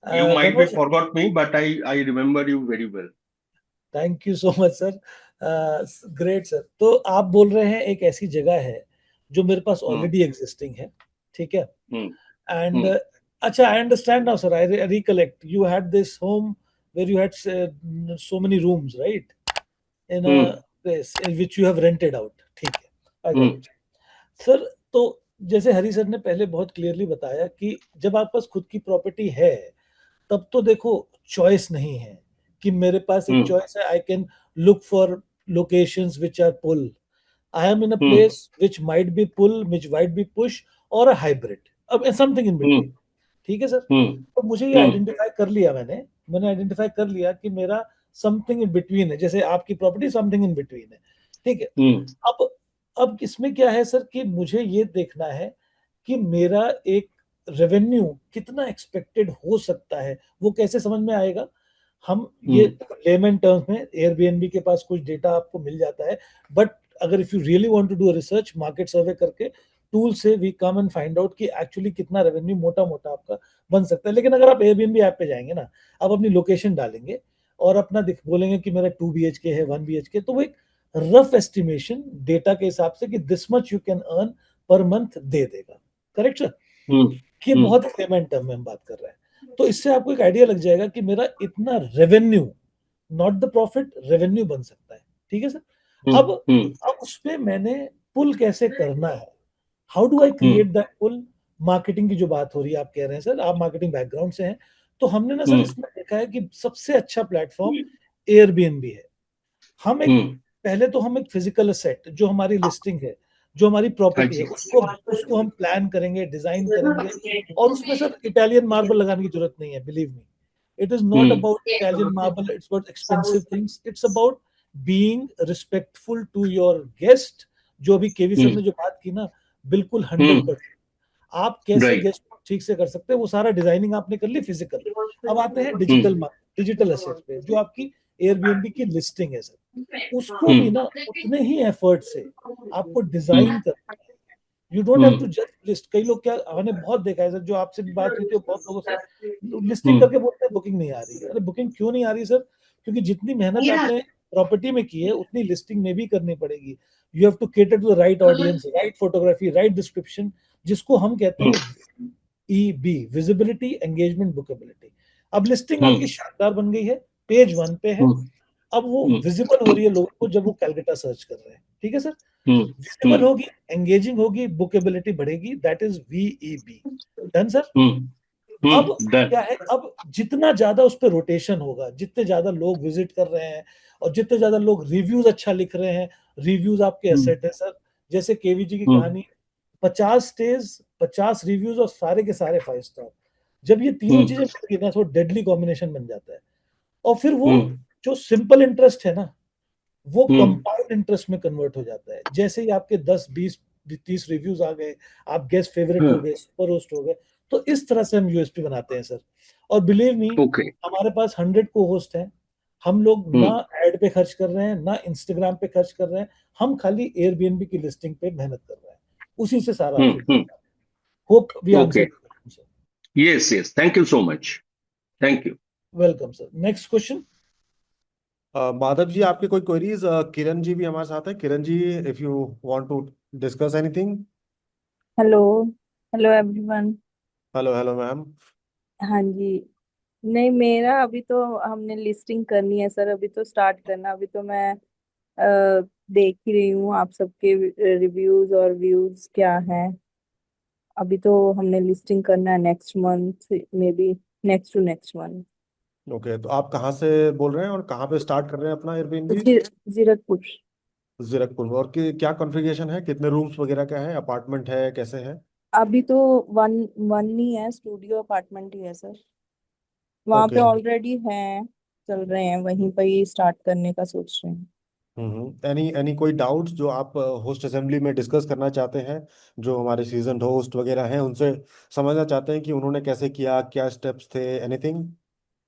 You When might be was it? forgot me, but I remember you very well. Thank you so much sir. Great sir. तो आप बोल रहे हैं एक ऐसी जगह है जो मेरे पास ऑलरेडी एग्जिस्टिंग है, ठीक है। एंड अच्छा, I understand now sir, I recollect you had this home where you had so many rooms, right, in a place which you have rented out, ठीक है, आई गॉट इट सर। तो जैसे हरी sir ने पहले बहुत clearly बताया कि जब आपके पास खुद की प्रॉपर्टी है, तब तो देखो चॉइस नहीं है कि मेरे पास एक चॉइस है, I can look for locations which are pull. I am in a place which might be pull, which might be push, और अ हाइब्रिड, अब समथिंग इन बिटवीन, ठीक है सर। तो मुझे ये आइडेंटिफाई कर लिया, मैंने आइडेंटिफाई कर लिया कि मेरा समथिंग इन बिटवीन है, जैसे आपकी प्रॉपर्टी समथिंग इन बिटवीन है, ठीक है। अब इसमें क्या है सर कि मुझे ये देखना है कि मेरा एक रेवेन्यू कितना एक्सपेक्टेड हो सकता है। वो कैसे समझ में आएगा? हम ये लेमन टर्म्स में, एयरबीएनबी के पास कुछ डेटा आपको मिल जाता है, बट अगर if you really want to do a research, market survey करके टूल से we come and find out कि एक्चुअली कितना रेवेन्यू मोटा मोटा आपका बन सकता है। लेकिन अगर आप एयरबीएनबी ऐप पे जाएंगे ना, आप अपनी लोकेशन डालेंगे और अपना बोलेंगे कि मेरा 2 BHK है, 1 BHK, तो वो एक रफ एस्टिमेशन डेटा के हिसाब से कि this much you can earn per month दे देगा। Correct sir? कि बहुत लेमन टर्म में हम बात कर रहे हैं। तो इससे आपको एक आइडिया लग जाएगा कि मेरा इतना revenue, not the profit, revenue बन सकता है, ठीक है सर। अब उसपे मैंने पुल कैसे करना है, how do I create that pull? Marketing की जो बात हो रही है, आप कह रहे हैं सर आप मार्केटिंग बैकग्राउंड से हैं, तो हमने ना सर इसमें देखा है कि सबसे अच्छा प्लेटफॉर्म एयरबीएनबी है। हम एक पहले तो हम एक फिजिकल असेट, जो हमारी लिस्टिंग है, जो हमारी प्रॉपर्टी है, उसको हम प्लान करेंगे, डिजाइन करेंगे, और उसमें सर इटालियन मार्बल लगाने की जरूरत नहीं है, believe me. It is not about Italian marble, it's about expensive things, it's about being respectful to your guest. जो अभी केवी सर ने जो बात की ना, बिल्कुल 100%। आप कैसे गेस्ट को ठीक से कर सकते हैं। वो सारा डिजाइनिंग आपने कर ली फिजिकल। अब आते हैं डिजिटल एसेट पे, जो आपकी एयरबीएनबी की लिस्टिंग है सर, उसको भी ना उतने ही एफर्ट से आपको डिजाइन करना है। You don't have to just list. कई लोग, क्या हमने बहुत देखा है सर, जो आपसे भी बात हुई थी बहुत लोगों से, लिस्टिंग करके बोलते हैं बुकिंग नहीं आ रही है। अरे बुकिंग क्यों नहीं आ रही सर? क्योंकि जितनी मेहनत आपने प्रॉपर्टी में की है उतनी लिस्टिंग में भी करनी पड़ेगी। You have to cater to the right audience, right photography, right description, जिसको हम कहते हैं EB, विजिबिलिटी, एंगेजमेंट, बुकेबिलिटी। अब लिस्टिंग आपकी शानदार बन गई है, पेज 1 पे है। अब वो विजिबल हो रही है लोगों को जब वो कैलकाटा सर्च कर रहे हैं, ठीक है सर। विजिबल होगी, एंगेजिंग होगी, बुकेबिलिटी बढ़ेगी, that is VEB। Done sir. अब क्या है, अब जितना ज्यादा उस पर रोटेशन होगा, जितने ज्यादा लोग विजिट कर रहे हैं और जितने ज्यादा लोग रिव्यूज अच्छा लिख रहे हैं, रिव्यूज आपके एसेट है सर। जैसे केवीजी की कहानी, 50 स्टेज, 50 रिव्यूज और सारे के सारे 5 स्टार। जब ये तीनों चीजें मिल गई ना तो डेडली कॉम्बिनेशन बन जाता है। और फिर वो जो सिंपल इंटरेस्ट है ना, वो कंपाउंड इंटरेस्ट में कन्वर्ट हो जाता है। जैसे ही आपके 10, 20, 30 रिव्यूज आ गए, आप गेस्ट फेवरेट हो गए, सुपर होस्ट हो गए, तो इस तरह से हम यूएसपी बनाते हैं सर। और बिलीव मी, हमारे पास 100 को होस्ट हैं। हम लोग ना एड पे खर्च कर रहे हैं, ना इंस्टाग्राम पे खर्च कर रहे हैं, हम खाली एयरबीएनबी की लिस्टिंग पे मेहनत कर रहे हैं, उसी से सारा hope we answer. Yes, yes. Thank you so much. Thank you. Welcome sir. Next question. Madhav ji, आपके कोई क्वेरीज? किरण जी भी हमारे साथ है। Kiran ji, if you want to discuss anything. Hello, hello everyone. Hello hello ma'am. हाँ जी। नहीं, मेरा अभी तो हमने लिस्टिंग करनी है सर, अभी तो स्टार्ट करना। अभी तो मैं देख ही रही हूँ आप सबके रिव्यूज और व्यूज क्या हैं। अभी तो हमने लिस्टिंग करना है next month, maybe next to next month. Okay, तो आप कहाँ से बोल रहे हैं और कहाँ पे स्टार्ट कर रहे हैं अपना एयरबीएनबी? जीरकपुर। जीरकपुर में। और क्या कॉन्फ़िगरेशन है, कितने रूम्स वगैरह क्या है, अपार्टमेंट है, कैसे है? अभी तो वन वन ही है, स्टूडियो अपार्टमेंट ही है सर। वहाँ पे ओके। ऑलरेडी हैं, चल रहे हैं, वहीं पर ही स्टार्ट करने का सोच रहे हैं। एनी एनी कोई डाउट्स जो आप होस्ट असेंबली में डिस्कस करना चाहते हैं, जो हमारे सीजन होस्ट वगैरह हैं उनसे समझना चाहते हैं कि उन्होंने कैसे किया, क्या स्टेप्स थे, एनीथिंग?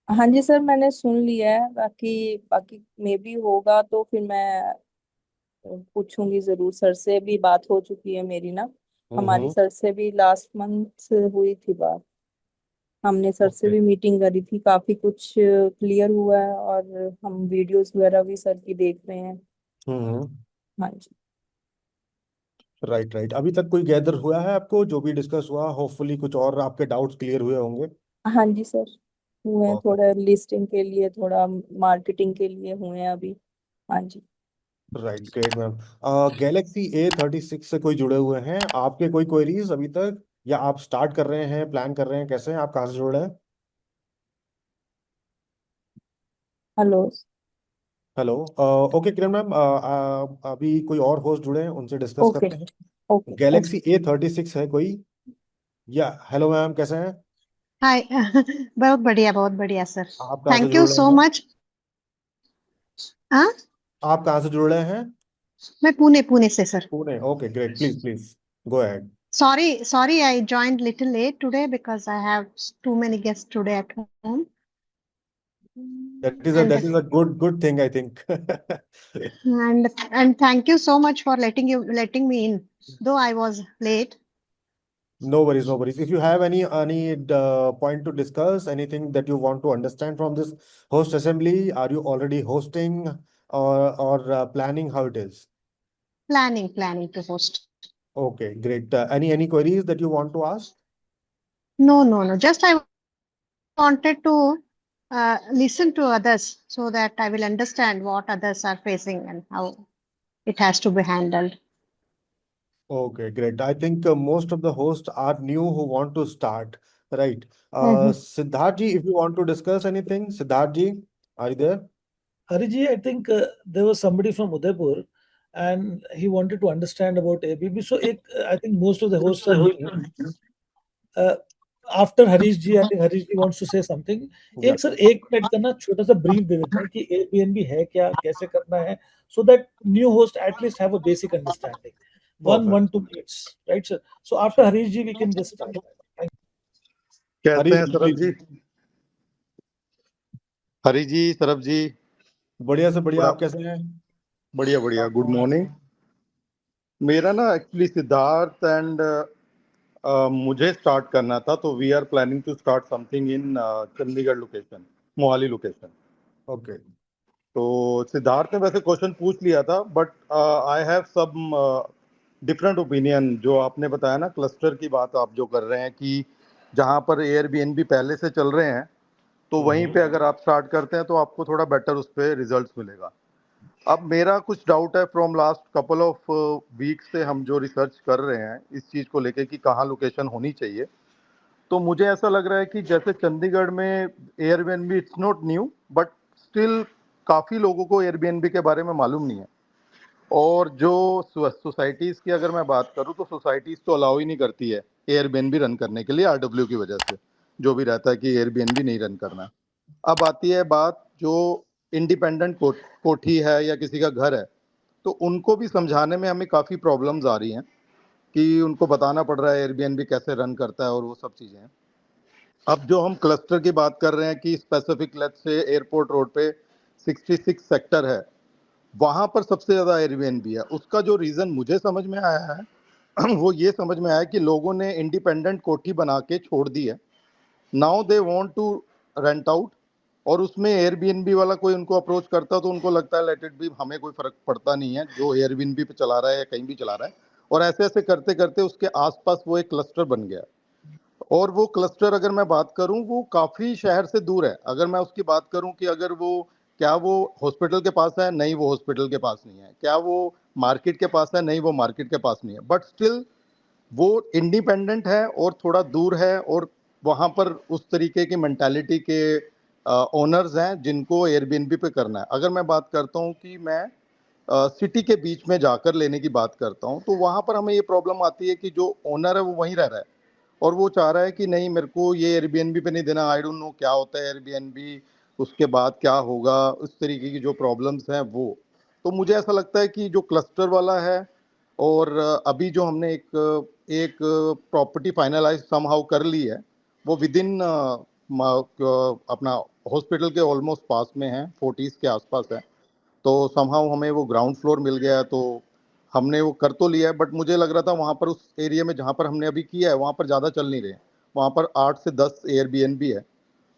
हाँ जी सर, मैंने सुन लिया है। बाकी बाकी मे भी होगा तो फिर मैं पूछूंगी जरूर। सर से भी बात हो चुकी है मेरी ना, हमारी हम्म। सर से भी लास्ट मंथ हुई थी बात। हमने सर से ओके। भी मीटिंग करी थी, काफी कुछ क्लियर हुआ है और हम वीडियोस वगैरह भी सर की देख रहे हैं। हम्म। हाँ जी। Right right. अभी तक कोई गैदर हुआ है आपको, जो भी डिस्कस हुआ, होपफुली कुछ और आपके डाउट्स क्लियर हुए होंगे। हाँ जी सर, हुए हैं। ओके। थोड़ा लिस्टिंग के लिए, थोड़ा मार्केटिंग के लिए हुए हैं अभी। हाँ जी। Right, great ma'am. Galaxy A36 से कोई जुड़े हुए हैं आपके, कोई क्वेरीज अभी तक, या आप स्टार्ट कर रहे हैं, प्लान कर रहे हैं, कैसे हैं, आप कहाँ से जुड़ रहे हैं? हेलो। हेलो। ओके किरण मैम, अभी कोई और होस्ट जुड़े हैं, उनसे डिस्कस ओके करते हैं। Okay okay. Galaxy A36 है कोई? या हेलो मैम, कैसे हैं? हाय। बहुत बढ़िया सर। आप कहाँ से थैंक यू जुड़ रहे सो हैं? मच। हाँ, आप कहाँ से जुड़ रहे हैं? मैं पुणे पुणे से sir. Pune. Okay great, please please go ahead. Sorry I joined little late today because I have too many guests today at home. And That is a good thing, I think. and thank you so much for letting me in, though I was late. No worries, no worries. If you have any point to discuss, anything that you want to understand from this host assembly, are you already hosting or planning how it is? Planning to host. Okay, great. Any queries that you want to ask? No. Just I wanted to listen to others so that I will understand what others are facing and how it has to be handled. Okay, great. I think most of the hosts are new who want to start, right? Mhm. Siddharth ji, if you want to discuss anything, Siddharth ji, are you there? Hariji, I think there was somebody from Udaipur and he wanted to understand about ABB. So I think most of the hosts are new. After Harish ji, I think Harish ji wants to say something. Yeah. एक sir 1 minute का ना छोटा सा brief दे देते हैं कि Airbnb है क्या, कैसे करना है, so that new host at least have a basic understanding. 1 Perfect. 2 minutes, right sir? So after Harish ji we can just start. Thank you. हरी कैसे हैं जी, सरब जी? हरी जी, सरब जी, बढ़िया से बढ़िया, गुड आप कैसे हैं? बढ़िया बढ़िया, गुड मॉर्निंग। मेरा ना एक्चुअली सिद्धार्थ एंड मुझे स्टार्ट करना था, तो we are planning to start something in Chandigarh location, Mohali location. Okay. तो सिद्धार्थ ने वैसे क्वेश्चन पूछ लिया था, but I have some different opinion. जो आपने बताया ना, क्लस्टर की बात आप जो कर रहे हैं कि जहाँ पर एयरबीएनबी पहले से चल रहे हैं, तो वहीं पे अगर आप स्टार्ट करते हैं तो आपको थोड़ा बेटर उस पर रिजल्ट मिलेगा। अब मेरा कुछ डाउट है, from last couple of week से हम जो रिसर्च कर रहे हैं इस चीज़ को लेके कि कहाँ लोकेशन होनी चाहिए, तो मुझे ऐसा लग रहा है कि जैसे चंडीगढ़ में Airbnb it's not new, but still काफ़ी लोगों को एयरबीएनबी के बारे में मालूम नहीं है। और जो सोसाइटीज़ की अगर मैं बात करूँ, तो सोसाइटीज़ तो अलाउ ही नहीं करती है एयरबीएनबी रन करने के लिए, आरडब्ल्यू की वजह से जो भी रहता है कि एयरबीएनबी नहीं रन करना है। अब आती है बात जो इंडिपेंडेंट कोठी है या किसी का घर है, तो उनको भी समझाने में हमें काफ़ी प्रॉब्लम्स आ रही हैं कि उनको बताना पड़ रहा है एयरबीएनबी कैसे रन करता है और वो सब चीज़ें हैं। अब जो हम क्लस्टर की बात कर रहे हैं कि स्पेसिफिक लेट से एयरपोर्ट रोड पे 66 सेक्टर है, वहाँ पर सबसे ज़्यादा एयरबीएनबी है। उसका जो रीज़न मुझे समझ में आया है वो ये समझ में आया कि लोगों ने इंडिपेंडेंट कोठी बना के छोड़ दी है। Now they want to rent out, और उसमें एयरबीएनबी वाला कोई उनको अप्रोच करता तो उनको लगता है लेट इट बी, हमें कोई फर्क पड़ता नहीं है जो एयरबीएनबी पे चला रहा है या कहीं भी चला रहा है। और ऐसे ऐसे करते करते उसके आसपास वो एक क्लस्टर बन गया। और वो क्लस्टर अगर मैं बात करूं, वो काफ़ी शहर से दूर है। अगर मैं उसकी बात करूं कि अगर वो, क्या वो हॉस्पिटल के पास है? नहीं, वो हॉस्पिटल के पास नहीं है। क्या वो मार्केट के पास है? नहीं, वो मार्केट के पास नहीं है। बट स्टिल वो इंडिपेंडेंट है और थोड़ा दूर है, और वहाँ पर उस तरीके की मेंटालिटी के ओनर्स हैं जिनको एयरबीएनबी पे करना है। अगर मैं बात करता हूँ कि मैं सिटी के बीच में जाकर लेने की बात करता हूँ, तो वहाँ पर हमें ये प्रॉब्लम आती है कि जो ओनर है वो वहीं रह रहा है और वो चाह रहा है कि नहीं, मेरे को ये एयरबीएनबी पे नहीं देना। आई डोंट नो क्या होता है एयरबीएनबी, उसके बाद क्या होगा, उस तरीके की जो प्रॉब्लम्स हैं वो। तो मुझे ऐसा लगता है कि जो क्लस्टर वाला है, और अभी जो हमने एक एक प्रॉपर्टी फाइनलाइज समहाउ कर ली है, वो विद इन अपना हॉस्पिटल के ऑलमोस्ट पास में है, 40s के आसपास है। तो समहाउ हमें वो ग्राउंड फ्लोर मिल गया है, तो हमने वो कर तो लिया है। बट मुझे लग रहा था वहाँ पर उस एरिया में जहाँ पर हमने अभी किया है वहाँ पर ज़्यादा चल नहीं रहे। वहाँ पर 8 से 10 एयरबीएनबी है।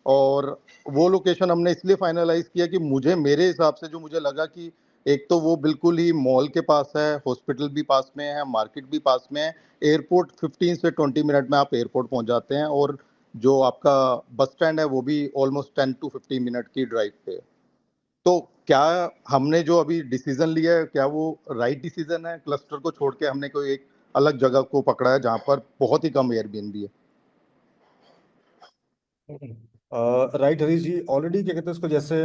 और वो लोकेशन हमने इसलिए फाइनलाइज किया कि मुझे, मेरे हिसाब से जो मुझे लगा कि एक तो वो बिल्कुल ही मॉल के पास है, हॉस्पिटल भी पास में है, मार्केट भी पास में है, एयरपोर्ट 15 से 20 मिनट में आप एयरपोर्ट पहुंच जाते हैं, और जो आपका बस स्टैंड है वो भी ऑलमोस्ट 10 टू 15 मिनट की ड्राइव पे है। तो क्या हमने जो अभी डिसीजन लिया है, क्या वो राइट डिसीजन है? क्लस्टर को छोड़ के हमने कोई एक अलग जगह को पकड़ा है जहाँ पर बहुत ही कम एयरबीएनबी है। राइट हरीश जी, ऑलरेडी क्या कहते हैं उसको, जैसे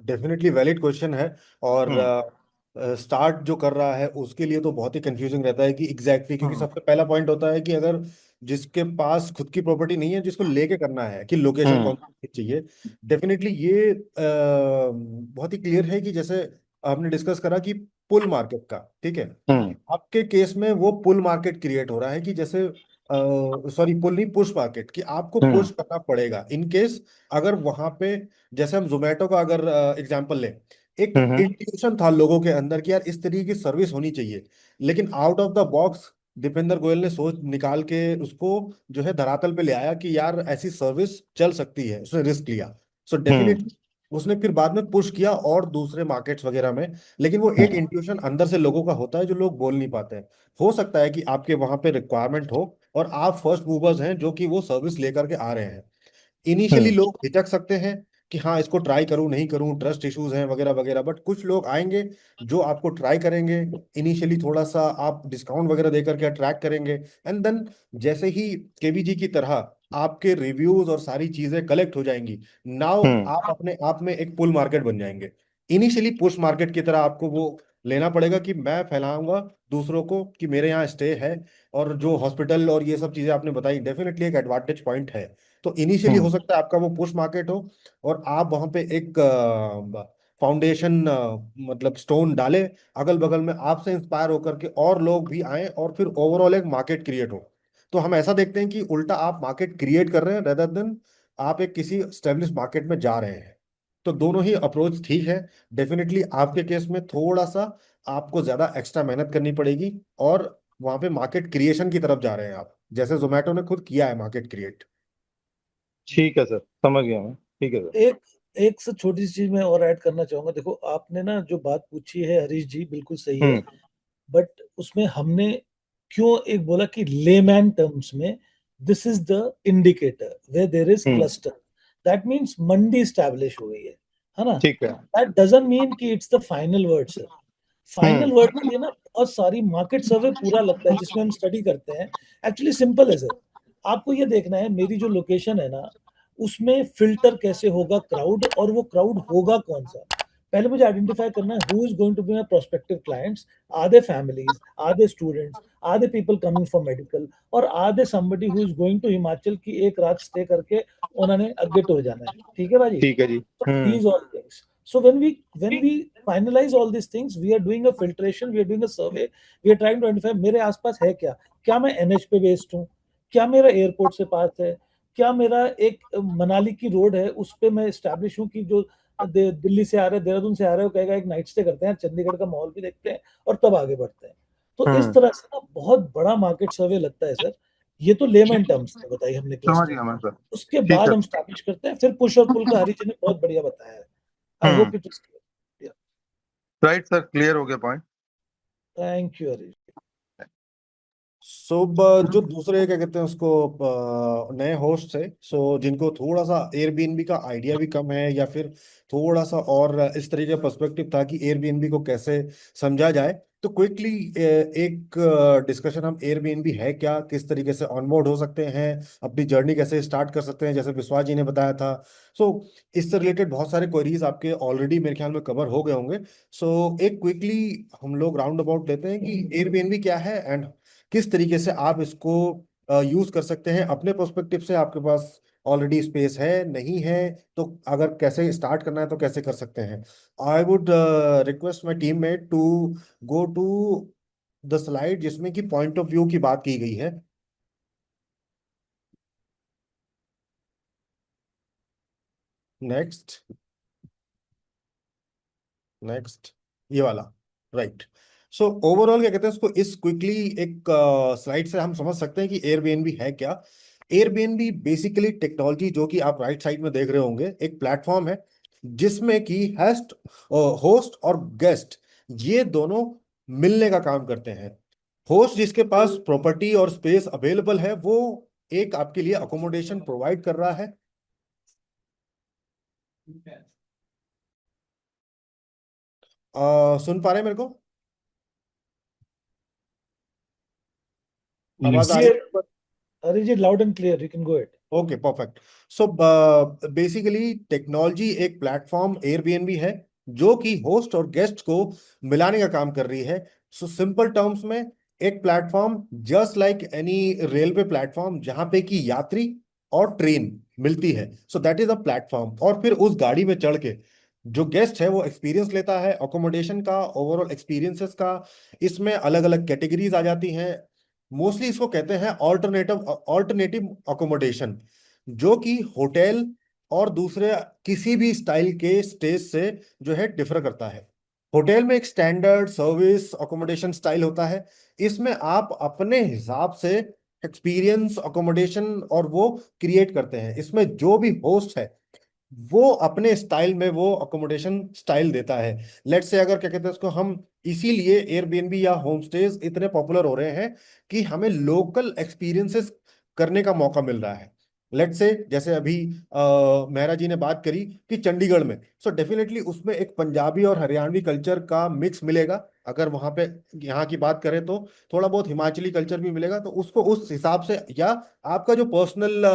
डेफिनेटली वैलिड क्वेश्चन है। और हम्म स्टार्ट जो कर रहा है उसके लिए तो बहुत ही कंफ्यूजिंग रहता है कि एग्जैक्टली क्योंकि हम्म सबसे पहला पॉइंट होता है कि अगर जिसके पास खुद की प्रॉपर्टी नहीं है, जिसको लेके करना है कि लोकेशन हम्म कौन सी चाहिए, डेफिनेटली ये बहुत ही क्लियर है कि जैसे आपने डिस्कस करा कि पुल मार्केट का, ठीक है। हम्म आपके केस में वो पुल मार्केट क्रिएट हो रहा है कि जैसे, सॉरी पुल नहीं, पुश मार्केट, कि आपको हम्म पुश करना पड़ेगा इन केस अगर वहां पे, जैसे हम जोमेटो का अगर एग्जांपल लें, एक हम्म इंट्यूशन था लोगों के अंदर कि यार इस तरीके की सर्विस होनी चाहिए, लेकिन out of the box Deepinder Goyal ने सोच निकाल के उसको जो है धरातल पे ले आया कि यार ऐसी सर्विस चल सकती है, उसने रिस्क लिया। सो हम्म डेफिनेटली उसने फिर बाद में पुश किया और दूसरे मार्केट्स वगैरह में। लेकिन वो एक हम्म इंट्यूशन अंदर से लोगों का होता है जो लोग बोल नहीं पाते हैं। हो सकता है कि आपके वहां पे रिक्वायरमेंट हो और आप फर्स्ट मूवर्स हैं जो कि वो सर्विस लेकर के आ रहे हैं। इनिशियली हम्म लोग हिचक सकते हैं कि हाँ इसको ट्राई करूं नहीं करूं, ट्रस्ट इश्यूज हैं वगैरह वगैरह, बट कुछ लोग आएंगे जो आपको ट्राई करेंगे। इनिशियली थोड़ा सा आप डिस्काउंट वगैरह देकर के अट्रैक्ट करेंगे, एंड देन जैसे ही केबीजी की तरह आपके रिव्यूज और सारी चीजें कलेक्ट हो जाएंगी, नाउ हम्म आप अपने आप में एक पुल मार्केट बन जाएंगे। इनिशियली पुश मार्केट की तरह आपको वो लेना पड़ेगा कि मैं फैलाऊंगा दूसरों को कि मेरे यहाँ स्टे है। और जो हॉस्पिटल और ये सब चीजें आपने बताई, डेफिनेटली एक एडवांटेज पॉइंट है। तो इनिशियली हो हम्म सकता है आपका वो पुश मार्केट हो और आप वहां पे एक फाउंडेशन, मतलब स्टोन डाले, अगल बगल में आपसे इंस्पायर होकर के और लोग भी आए और फिर ओवरऑल एक मार्केट क्रिएट हो। तो हम ऐसा देखते हैं कि उल्टा आप मार्केट क्रिएट कर रहे हैं रेदर देन आप एक किसी स्टेब्लिश मार्केट में जा रहे हैं। तो दोनों ही अप्रोच ठीक है। डेफिनेटली आपके केस में थोड़ा सा आपको ज्यादा एक्स्ट्रा मेहनत करनी पड़ेगी, और वहां पे मार्केट क्रिएशन की तरफ जा रहे हैं आप, जैसे जोमेटो ने खुद किया है मार्केट क्रिएट। ठीक है सर, समझ गया मैं। ठीक है सर। एक एक से छोटी सी चीज मैं और ऐड करना चाहूंगा। देखो आपने ना जो बात पूछी है हरीश जी, बिल्कुल सही है, हम्म। बट उसमें हमने क्यों एक बोला कि लेमैन टर्म्स में this is the indicator where there is hmm. Cluster, that means mandi establish हो गई है ना। ठीक है। दैट डजंट मीन कि it's the final word sir. Final hmm. Word के लिए ना बहुत सारी मार्केट सर्वे पूरा लगता है जिसमें हम स्टडी करते हैं। एक्चुअली सिंपल है सर, आपको ये देखना है मेरी जो लोकेशन है ना उसमें फिल्टर कैसे होगा क्राउड, और वो क्राउड होगा कौन सा। पहले मुझे आइडेंटिफाई करना है who is going to be my prospective clients, are they families, are they students, are they people coming for medical, और are they somebody who is going to Himachal की एक रात स्टे करके उन्होंने अगे टुर जाना है। ठीक है भाजी। ठीक है जी। So these all things. So when we finalize all these things, we are doing a filtration, we are doing a survey, we are trying to identify मेरे आसपास है क्या, क्या मैं NH पे बेस्ड हूँ, क्या मेरा एयरपोर्ट से पास है, क्या मेरा एक मनाली की रोड है उस पे मैं स्टैब्लिश हूँ कि जो दिल्ली से आ रहे हैं, देहरादून से आ रहे हो, कहेगा एक नाइट स्टे करते हैं, चंडीगढ़ का माहौल भी देखते हैं और तब आगे बढ़ते हैं। तो इस हम्म। तरह से ना बहुत बड़ा मार्केट सर्वे लगता है सर। ये तो लेमैन टर्म्स में बताई हमने समझ क्लस्टर। गया मैं सर। उसके ठीक बाद है। हम स्टैब्लिश करते हैं, फिर पुश और पुल का हरी जी ने बहुत बढ़िया बताया है। I hmm. Hope it is clear. Right sir, clear हो गया point. Thank you Hari. So जो दूसरे क्या कहते हैं उसको, नए होस्ट है, सो जिनको थोड़ा सा एयरबीएनबी का आइडिया भी कम है, या फिर थोड़ा सा और इस तरीके का पर्सपेक्टिव था कि एयरबीएनबी को कैसे समझा जाए, तो क्विकली एक डिस्कशन हम एयरबीएनबी है क्या, किस तरीके से ऑनबोर्ड हो सकते हैं, अपनी जर्नी कैसे स्टार्ट कर सकते हैं, जैसे विश्वास जी ने बताया था। सो इससे रिलेटेड बहुत सारे क्वेरीज आपके ऑलरेडी मेरे ख्याल में कवर हो गए होंगे। सो एक क्विकली हम लोग राउंड अबाउट लेते हैं कि एयरबीएनबी क्या है एंड किस तरीके से आप इसको यूज कर सकते हैं अपने पर्सपेक्टिव से। आपके पास ऑलरेडी स्पेस है नहीं है, तो अगर कैसे स्टार्ट करना है तो कैसे कर सकते हैं। I would request my teammate to go to the slide जिसमें कि पॉइंट ऑफ व्यू की बात की गई है। नेक्स्ट, नेक्स्ट, ये वाला, राइट। सो ओवरऑल क्या कहते हैं इसको, इस क्विकली एक स्लाइड से हम समझ सकते हैं कि एयरबीएनबी है क्या। एयरबीएनबी बेसिकली टेक्नोलॉजी, जो कि आप राइट साइड में देख रहे होंगे, एक प्लेटफॉर्म है जिसमें कि होस्ट होस्ट और गेस्ट ये दोनों मिलने का काम करते हैं। होस्ट जिसके पास प्रॉपर्टी और स्पेस अवेलेबल है वो एक आपके लिए अकोमोडेशन प्रोवाइड कर रहा है। सुन पा रहे हैं मेरे को? आवाज आ Yes. रही है? Hari ji loud and clear, you can go it. Okay, perfect. So basically technology एक प्लेटफॉर्म एयरबीएनबी है जो कि होस्ट और गेस्ट को मिलाने का काम कर रही है। सो सिंपल टर्म्स में एक platform just like any railway platform जहां पे कि यात्री और ट्रेन मिलती है, so that is a platform. और फिर उस गाड़ी में चढ़ के जो गेस्ट है वो एक्सपीरियंस लेता है अकोमोडेशन का, ओवरऑल एक्सपीरियंसेस का। इसमें अलग अलग कैटेगरीज आ जाती हैं। मोस्टली इसको कहते हैं ऑल्टरनेटिव ऑल्टरनेटिव अकोमोडेशन, जो कि होटल और दूसरे किसी भी स्टाइल के स्टेज से जो है डिफर करता है। होटल में एक स्टैंडर्ड सर्विस अकोमोडेशन स्टाइल होता है। इसमें आप अपने हिसाब से एक्सपीरियंस अकोमोडेशन और वो क्रिएट करते हैं। इसमें जो भी होस्ट है वो अपने स्टाइल में वो अकोमोडेशन स्टाइल देता है। लेट्स से अगर क्या कहते हैं उसको, हम इसीलिए एयरबीएनबी या होम स्टेज इतने पॉपुलर हो रहे हैं कि हमें लोकल एक्सपीरियंसेस करने का मौका मिल रहा है। लेट्स से जैसे अभी मेहरा जी ने बात करी कि चंडीगढ़ में, सो डेफिनेटली उसमें एक पंजाबी और हरियाणवी कल्चर का मिक्स मिलेगा। अगर वहां पे यहाँ की बात करें तो थोड़ा बहुत हिमाचली कल्चर भी मिलेगा, तो उसको उस हिसाब से, या आपका जो पर्सनल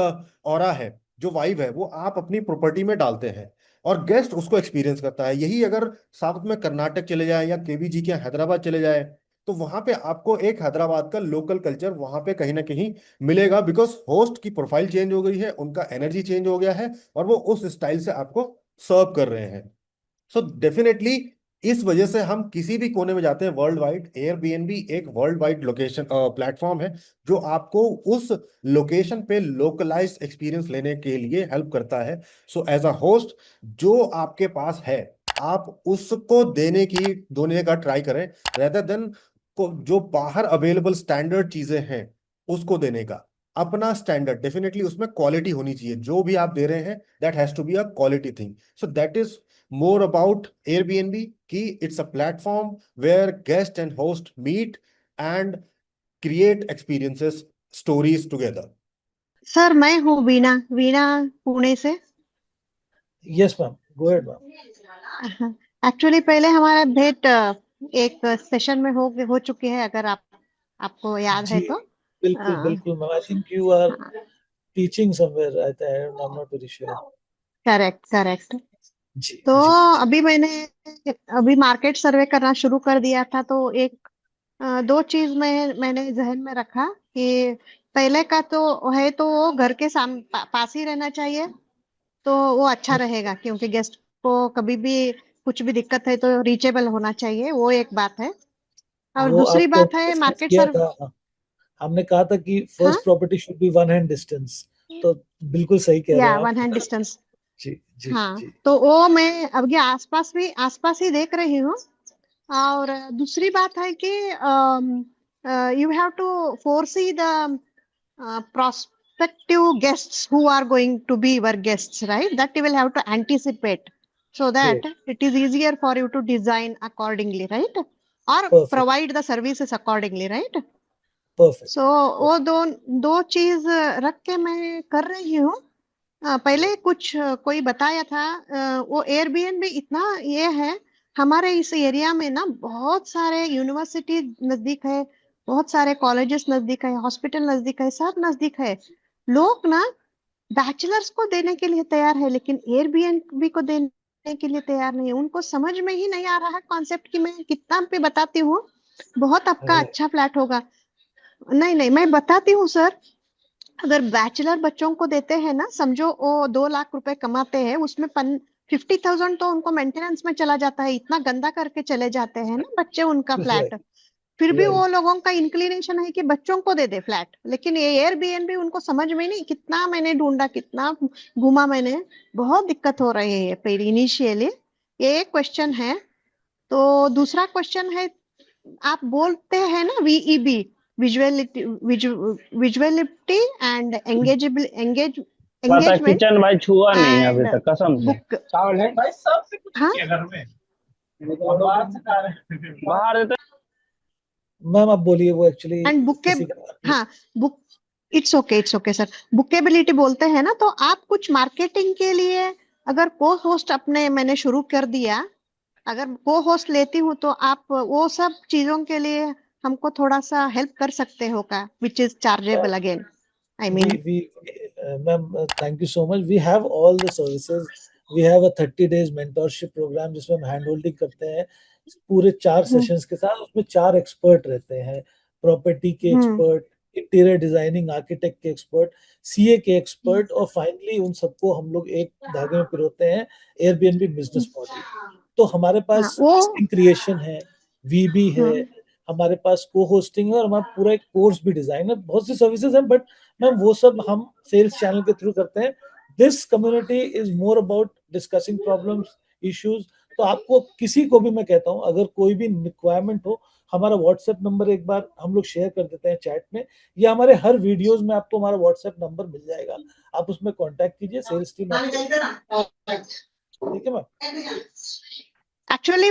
ऑरा है, जो वाइब है, वो आप अपनी प्रॉपर्टी में डालते हैं और गेस्ट उसको एक्सपीरियंस करता है। यही अगर साउथ में कर्नाटक चले जाए या केबीजी के हैदराबाद चले जाए, तो वहां पे आपको एक हैदराबाद का लोकल कल्चर वहां पे कहीं ना कहीं मिलेगा, बिकॉज होस्ट की प्रोफाइल चेंज हो गई है, उनका एनर्जी चेंज हो गया है और वो उस स्टाइल से आपको सर्व कर रहे हैं। सो डेफिनेटली इस वजह से हम किसी भी कोने में जाते हैं वर्ल्ड वाइड, एयरबीएनबी एक वर्ल्ड वाइड लोकेशन प्लेटफॉर्म है जो आपको उस लोकेशन पे लोकलाइज्ड एक्सपीरियंस लेने के लिए हेल्प करता है। सो एज अ होस्ट जो आपके पास है आप उसको देने का ट्राई करें, रेदर देन को जो बाहर अवेलेबल स्टैंडर्ड चीजें हैं उसको देने का। अपना स्टैंडर्ड डेफिनेटली उसमें क्वालिटी होनी चाहिए, जो भी आप दे रहे हैं that has to be a quality thing. So that is more about Airbnb कि it's a platform where guest and host meet and create experiences, stories together. Sir मैं हूँ वीणा, वीणा पुणे से। Yes ma'am, go ahead ma'am. Actually पहले हमारा भेंट एक session में हो चुकी है, अगर आपको याद है जी तो। बिल्कुल बिल्कुल ma'am, I think you are teaching somewhere, I am not very sure. Correct correct. जी तो जी अभी मार्केट सर्वे करना शुरू कर दिया था, तो एक दो चीज मैंने जहन में रखा कि पहले का तो है तो वो घर के पास ही रहना चाहिए, तो वो अच्छा रहेगा, क्योंकि गेस्ट को कभी भी कुछ भी दिक्कत है तो रीचेबल होना चाहिए, वो एक बात है। और वो दूसरी आपको बात है डिस्कस मार्केट किया सर्वे। था, हाँ। हमने कहा था कि हाँ first property should be one hand distance, तो बिल्कुल सही कह रहे या हैं आप। One hand distance. जी जी हाँ, जी। तो वो मैं अब ये आसपास ही देख रही हूँ। और दूसरी बात है कि you have to foresee the prospective guests who are going to be your guests, right? That you will have to anticipate, so that Great. it is easier for you to design accordingly, right? Or Perfect. provide the services accordingly, right? Perfect. So वो दो चीज रख के मैं कर रही हूँ। पहले कोई बताया था, वो एयरबीएनबी इतना ये है, हमारे इस एरिया में ना बहुत सारे यूनिवर्सिटी नजदीक है, बहुत सारे कॉलेजेस नजदीक है, हॉस्पिटल नजदीक है, सब नजदीक है। लोग ना बैचलर्स को देने के लिए तैयार है, लेकिन एयरबीएनबी को देने के लिए तैयार नहीं है। उनको समझ में ही नहीं आ रहा है कॉन्सेप्ट कि मैं कितना पे बताती हूँ बहुत आपका अच्छा फ्लैट होगा। नहीं नहीं, मैं बताती हूँ सर, अगर बैचलर बच्चों को देते हैं ना, समझो वो 2 लाख रुपए कमाते हैं, उसमें 50,000 तो उनको मेंटेनेंस में चला जाता है, इतना गंदा करके चले जाते हैं ना बच्चे उनका फ्लैट। फिर भी वो लोगों का इंक्लिनेशन है कि बच्चों को दे दे फ्लैट, लेकिन ये एयरबीएनबी उनको समझ में नहीं, कितना मैंने ढूंढा, कितना घूमा मैंने, बहुत दिक्कत हो रही है पहले इनिशियली। ये एक क्वेश्चन है। तो दूसरा क्वेश्चन है, आप बोलते हैं ना वीईबी, विजुअलिटी एंड पता एंगेजमेंट किचन भाई छुआ नहीं है अभी एंड तक कसम से। बुक। चावल है भाई, सब हाँ घर में बाहर देते। मैम आप बोलिए, वो एक्चुअली एंड बुके। किसी का। हाँ बुक, इट्स ओके सर। बुकेबिलिटी बोलते हैं ना, तो आप कुछ मार्केटिंग के लिए अगर को होस्ट मैंने शुरू कर दिया, अगर को होस्ट लेती हूँ तो आप वो सब चीजों के लिए हमको थोड़ा सा हेल्प कर सकते हो का, which is chargeable again, I mean. Ma'am thank you so much, we have all the services, we have a 30 days mentorship program जिसमें हम हैंड होल्डिंग करते हैं पूरे 4 सेशंस के साथ। उसमें 4 एक्सपर्ट रहते हैं, प्रॉपर्टी के एक्सपर्ट, इंटीरियर डिजाइनिंग आर्किटेक्ट के एक्सपर्ट, सीए के एक्सपर्ट, और फाइनली उन सबको हम लोग एक धागे में पिरोते हैं एयरबीएनबी बिजनेस मॉडल। तो हमारे पास लिस्टिंग क्रिएशन है, वीबी है, हमारे पास को होस्टिंग है, और हमारा पूरा एक कोर्स भी डिजाइन है, बहुत सी सर्विसेज हैं, बट मैम वो सब हम सेल्स चैनल के थ्रू करते हैं। This community is more about discussing problems, issues. तो आपको किसी को भी मैं कहता हूँ, अगर कोई भी रिक्वायरमेंट हो, हमारा व्हाट्सएप नंबर एक बार हम लोग शेयर कर देते हैं चैट में, या हमारे हर वीडियोस में आपको हमारा व्हाट्सएप नंबर मिल जाएगा, आप उसमें कांटेक्ट कीजिए, सेल्स टीम ठीक है मैम। एक्चुअली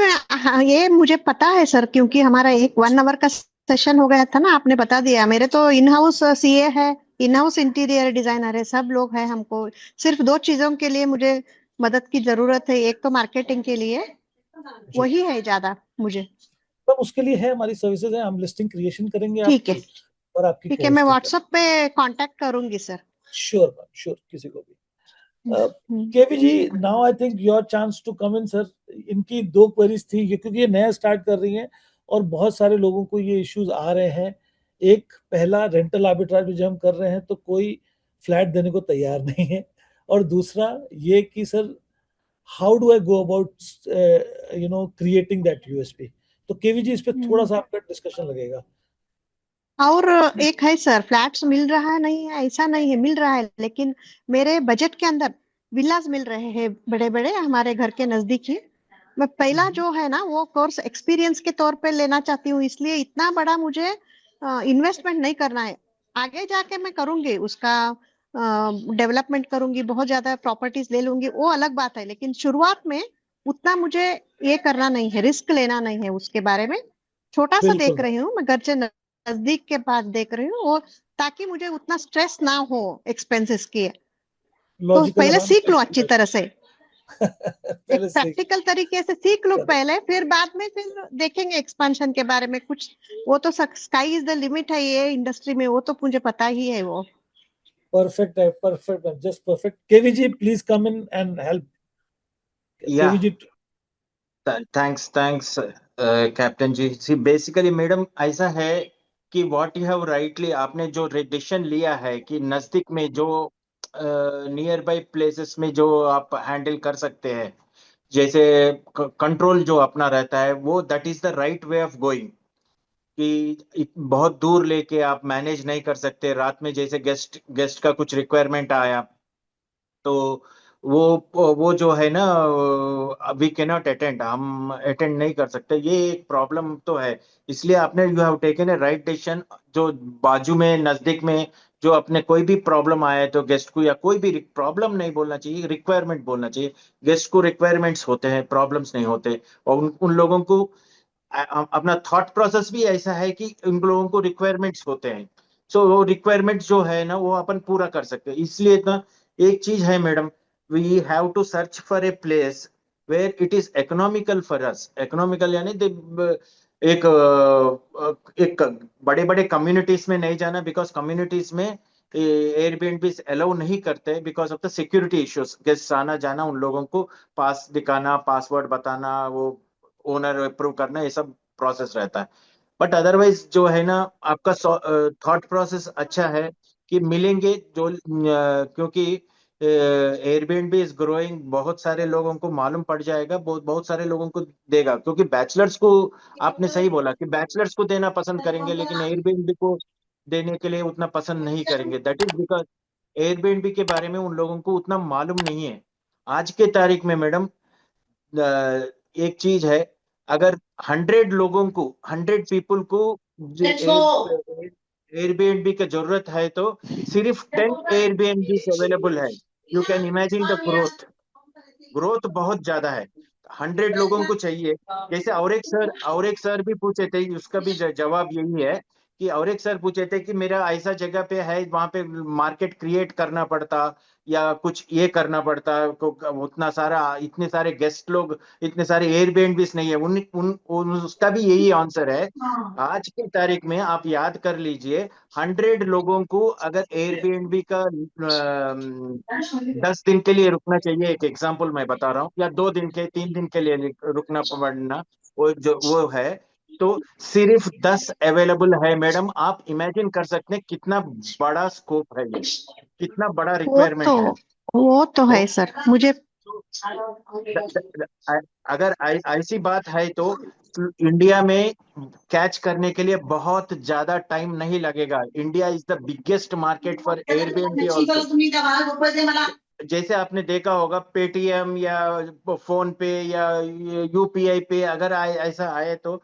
ये मुझे पता है सर, क्योंकि हमारा एक 1 आवर का सेशन हो गया था ना, आपने बता दिया। मेरे तो इन हाउस सीए है, इन हाउस इंटीरियर डिजाइनर है, सब लोग हैं। हमको सिर्फ 2 चीजों के लिए मुझे मदद की जरूरत है, एक तो मार्केटिंग के लिए, वही है ज्यादा मुझे। तो उसके लिए है हमारी सर्विसेज है, हम लिस्टिंग क्रिएशन करेंगे ठीक है, आपकी, और आपकी ठीक है, मैं व्हाट्सएप पे कांटेक्ट करूंगी सर। श्योर मैम, श्योर, किसी को भी। KV ji, now I think your chance to come in sir. इनकी 2 क्वेरीज थी, क्योंकि ये नया स्टार्ट कर रही हैं और बहुत सारे लोगों को ये इश्यूज आ रहे हैं। एक, पहला, रेंटल आर्बिट्राज जब हम कर रहे हैं तो कोई फ्लैट देने को तैयार नहीं है, और दूसरा ये कि sir how do I go about creating that USP? तो केवी जी इस पे थोड़ा सा आपका डिस्कशन लगेगा। और एक है सर, फ्लैट्स मिल रहा है नहीं है ऐसा नहीं है, मिल रहा है, लेकिन मेरे बजट के अंदर विलास मिल रहे हैं बड़े बड़े हमारे घर के नजदीक ही। मैं पहला जो है ना वो कोर्स एक्सपीरियंस के तौर पे लेना चाहती हूँ, इसलिए इतना बड़ा मुझे इन्वेस्टमेंट नहीं करना है। आगे जाके मैं करूंगी उसका डेवलपमेंट करूंगी, बहुत ज्यादा प्रॉपर्टीज ले लूंगी, वो अलग बात है, लेकिन शुरुआत में उतना मुझे ये करना नहीं है, रिस्क लेना नहीं है उसके बारे में। छोटा सा देख बिल्कुल रही हूँ मैं, घर से नजदीक के पास देख रही हूँ, और ताकि मुझे उतना स्ट्रेस ना हो एक्सपेंसेस की। तो लॉजिकल है पहले मैम। सीख लो अच्छी तरह से, एक पहले से प्रैक्टिकल तरीके से सीख लो पहले, फिर बाद में फिर देखेंगे एक्सपेंशन के बारे में कुछ। वो तो स्काई इज द लिमिट है ये इंडस्ट्री में, वो तो मुझे पता ही है वो। परफेक्ट है, perfect ma'am, just perfect. KV ji please come in and help. या KV ji thanks thanks captain ji. See basically madam ऐसा है कि व्हाट यू हैव राइटली, आपने जो डिसीजन लिया है कि नजदीक में जो नियर बाय प्लेसेस में जो आप हैंडल कर सकते हैं, जैसे कंट्रोल जो अपना रहता है, वो that is the right way of going. कि बहुत दूर लेके आप मैनेज नहीं कर सकते, रात में जैसे गेस्ट गेस्ट का कुछ रिक्वायरमेंट आया तो वो जो है ना, वी कैन नॉट अटेंड, हम अटेंड नहीं कर सकते, ये एक प्रॉब्लम तो है। इसलिए आपने you have taken a right decision. जो बाजू में नजदीक में जो अपने कोई भी प्रॉब्लम आया है तो गेस्ट को, या कोई भी प्रॉब्लम नहीं बोलना चाहिए, रिक्वायरमेंट बोलना चाहिए। गेस्ट को रिक्वायरमेंट्स होते हैं, प्रॉब्लम्स नहीं होते। और उन लोगों को अपना थॉट प्रोसेस भी ऐसा है कि उन लोगों को रिक्वायरमेंट्स होते हैं। सो वो रिक्वायरमेंट्स जो है ना वो अपन पूरा कर सकते हैं। इसलिए इतना एक चीज है madam, we have to search for a place where it is economical for us. Economical यानी एक एक बड़े बड़े कम्युनिटीज में नहीं जाना, बिकॉज कम्युनिटीज में एयरबीएनबी अलाउ नहीं करते because of the security issues. Guest आना जाना, उन लोगों को पास दिखाना, पासवर्ड बताना, वो ओनर अप्रूव करना, ये सब प्रोसेस रहता है। बट अदरवाइज जो है ना, आपका थॉट प्रोसेस अच्छा है कि मिलेंगे जो क्योंकि एयरबीएनबी इज ग्रोइंग, बहुत सारे लोगों को मालूम पड़ जाएगा, बहुत बहुत सारे लोगों को देगा। क्योंकि बैचलर्स को, आपने सही बोला कि बैचलर्स को देना पसंद करेंगे, लेकिन एयरबीएनबी को देने के लिए उतना पसंद नहीं करेंगे। दैट इज बिकॉज एयरबीएनबी के बारे में उन लोगों को उतना मालूम नहीं है। आज के तारीख में मैडम एक चीज है, अगर 100 पीपल को एयरबीएनबी की जरूरत है तो सिर्फ 10 एयरबीएनबी अवेलेबल है। You can imagine the growth, growth बहुत ज्यादा है। 100 लोगों को चाहिए। जैसे और एक सर भी पूछे थे, उसका भी जवाब यही है कि और एक सर पूछे थे कि मेरा ऐसा जगह पे है वहां पे मार्केट क्रिएट करना पड़ता या कुछ ये करना पड़ता, उतना सारा, इतने सारे गेस्ट लोग, इतने सारे एयरबीएनबीज नहीं है। उसका भी यही आंसर है। आज की तारीख में आप याद कर लीजिए, 100 लोगों को अगर एयरबीएनबी का 10 दिन के लिए रुकना चाहिए, एक एग्जांपल मैं बता रहा हूँ, या 2 दिन के 3 दिन के लिए रुकना पड़ना, वो है, तो सिर्फ 10 अवेलेबल है मैडम। आप इमेजिन कर सकते हैं कितना बड़ा स्कोप है ये, कितना बड़ा वो तो रिक्वायरमेंट है। वो तो तो है सर, मुझे अगर ऐसी बात है तो इंडिया में कैच करने के लिए बहुत ज्यादा टाइम नहीं लगेगा। India is the biggest market for Airbnb also. जैसे आपने देखा होगा, पेटीएम या फोन पे या यूपीआई पे अगर ऐसा आए तो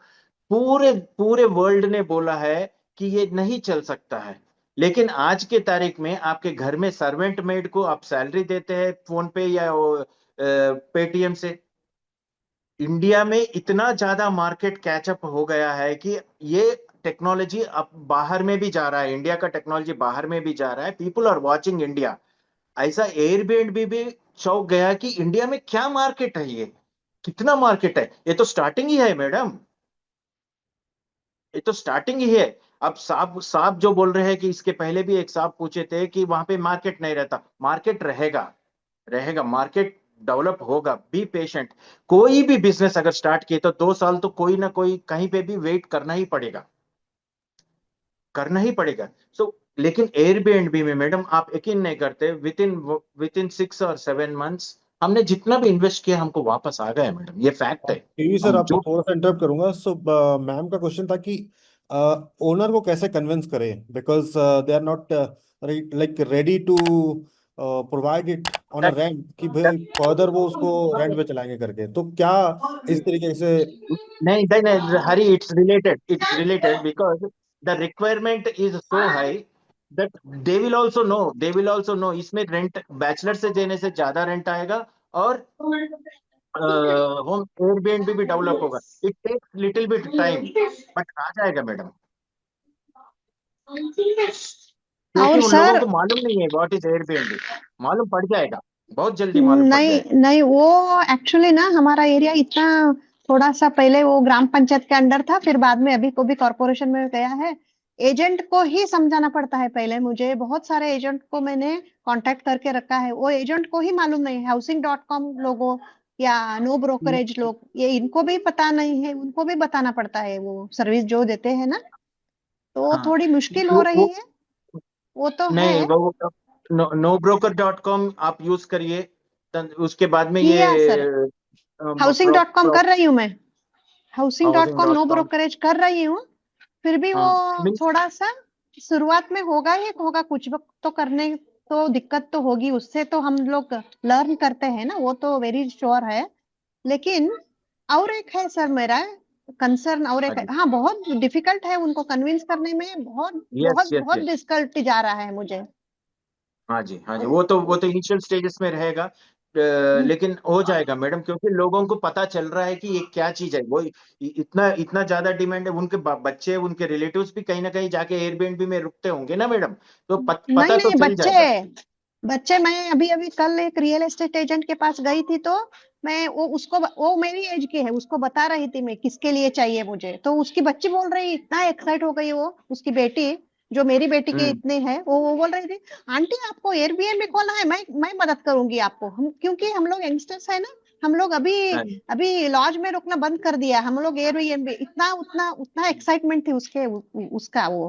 पूरे पूरे वर्ल्ड ने बोला है कि ये नहीं चल सकता है। लेकिन आज के तारीख में आपके घर में सर्वेंट मेड को आप सैलरी देते हैं फोन पे या पेटीएम से। इंडिया में इतना ज्यादा मार्केट कैचअप हो गया है कि ये टेक्नोलॉजी अब बाहर में भी जा रहा है, इंडिया का टेक्नोलॉजी बाहर में भी जा रहा है। People are watching India. ऐसा एयरबीएनबी भी चौंक गया कि इंडिया में क्या मार्केट है, ये कितना मार्केट है। ये तो स्टार्टिंग ही है मैडम, ये तो स्टार्टिंग ही है। अब साहब साहब जो बोल रहे हैं कि इसके पहले भी एक साहब पूछे थे कि वहां पे मार्केट नहीं रहता, मार्केट रहेगा, रहेगा, मार्केट डेवलप होगा। Be patient. कोई भी बिजनेस अगर स्टार्ट किए तो 2 साल तो कोई ना कोई कहीं पे भी वेट करना ही पड़ेगा, करना ही पड़ेगा। लेकिन एयरबीएनबी में मैडम आप यकीन नहीं करते, विद इन 6 और 7 मंथ्स हमने जितना भी इन्वेस्ट किया हमको वापस आ गया मैडम, ये फैक्ट है। टीवी सर, हम आपको जो थोड़ा सा इंटरप्ट करूंगा। सो मैम का क्वेश्चन था कि ओनर को कैसे कन्विंस करें, because they are not like ready to provide it on a that, rent, कि that, भाई फर्दर वो उसको रेंट पे चलाएंगे करके। तो क्या इस तरीके से? नहीं नहीं Hari, it's related because the requirement is so high that they will also know इसमें रेंट बैचलर से देने से ज्यादा रेंट आएगा, और होम एयरबीएनबी भी डेवलप होगा। It takes little bit time, but आ जाएगा मैडम, क्योंकि और उन लोगों सर, को मालूम नहीं है व्हाट इज एयरबीएनबी। मालूम पड़ जाएगा, बहुत जल्दी मालूम पड़ नहीं जाएगा। नहीं, वो एक्चुअली ना हमारा एरिया इतना, थोड़ा सा पहले वो ग्राम पंचायत के अंडर था, फिर बाद में अभी को भी कॉर्पोरेशन में गया है। एजेंट को ही समझाना पड़ता है पहले मुझे, बहुत सारे एजेंट को मैंने कांटेक्ट करके रखा है, वो एजेंट को ही मालूम नहीं है। हाउसिंग.com लोगों या नो ब्रोकरेज लोग, ये इनको भी पता नहीं है, उनको भी बताना पड़ता है वो सर्विस जो देते हैं ना, तो हाँ, थोड़ी मुश्किल हो रही वो है, वो तो है। नहीं, वो नो ब्रोकर.com आप यूज करिए, उसके बाद में ये किया सर, हाउसिंग.com कर रही हूँ मैं, housing housing dot com dot no com brokerage कर रही हूँ। फिर भी वो मीन्स थोड़ा सा शुरुआत में होगा ही होगा, कुछ वक्त तो करने, तो दिक्कत तो होगी, उससे तो हम लोग लर्न करते हैं ना, वो तो वेरी श्योर है। लेकिन और एक है सर मेरा कंसर्न, और हाँ एक है, जी, हाँ बहुत डिफिकल्ट है उनको कन्विंस करने में, बहुत यस बहुत यस बहुत यस, डिफिकल्टी जा रहा है मुझे। हाँ जी हाँ जी, वो तो इनिशियल स्टेजेस में रहेगा, लेकिन हो जाएगा मैडम, क्योंकि लोगों को पता चल रहा है कि ये क्या चीज है। वो इतना इतना ज्यादा डिमांड है, उनके बच्चे, उनके रिलेटिव्स भी कहीं ना कहीं जाके एयरबीएनबी में रुकते होंगे ना मैडम, तो नहीं पता तो नहीं, चल बच्चे जाएगा। बच्चे मैं अभी अभी कल एक रियल एस्टेट एजेंट के पास गई थी, तो मैं वो मेरी एज के है, उसको बता रही थी मैं किसके लिए चाहिए मुझे, तो उसकी बच्ची बोल रही, इतना एक्साइट हो गई वो, उसकी बेटी जो मेरी बेटी के हम्म, इतने है, वो बोल रही थी, आंटी आपको एयरबीएनबी खोलना है, मैं मदद करूंगी आपको, हम क्योंकि हम लोग यंगस्टर्स है ना, हम लोग अभी हाँ जी अभी लॉज में रुकना बंद कर दिया, हम लोग एयरबीएनबी, इतना उतना उतना एक्साइटमेंट थी उसके उसका वो।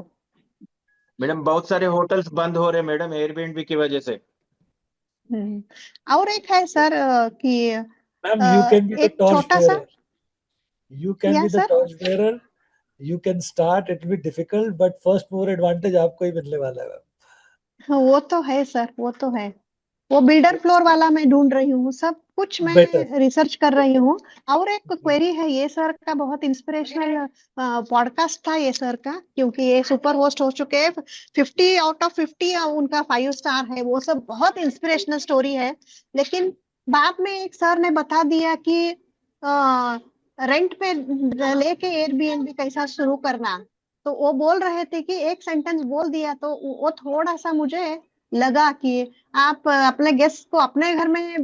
मैडम, बहुत सारे होटल्स बंद हो रहे हैं मैडम एयरबीएनबी की वजह से। और एक है सर कि ma'am, you can be the एक टॉर्च छोटा सा, बेarer. You can या be the sir, torch bearer. You can start. It will be difficult, but first mover advantage आपको ही मिलने वाला है मैम. वो तो है सर, वो तो है। वो बिल्डर फ्लोर वाला मैं ढूंढ रही हूँ, सब कुछ Better. मैं रिसर्च कर रही हूँ। और एक क्वेरी है, ये सर का बहुत इंस्पिरेशनल पॉडकास्ट था ये सर का, क्योंकि ये सुपर होस्ट हो चुके हैं, 50 आउट ऑफ 50 उनका 5 स्टार है, वो सब बहुत इंस्पिरेशनल स्टोरी है। लेकिन बाद में एक सर ने बता दिया कि रेंट पे लेके एयरबीएनबी कैसा शुरू करना, तो वो बोल रहे थे कि एक सेंटेंस बोल दिया, तो वो थोड़ा सा मुझे लगा कि आप अपने गेस्ट को अपने घर में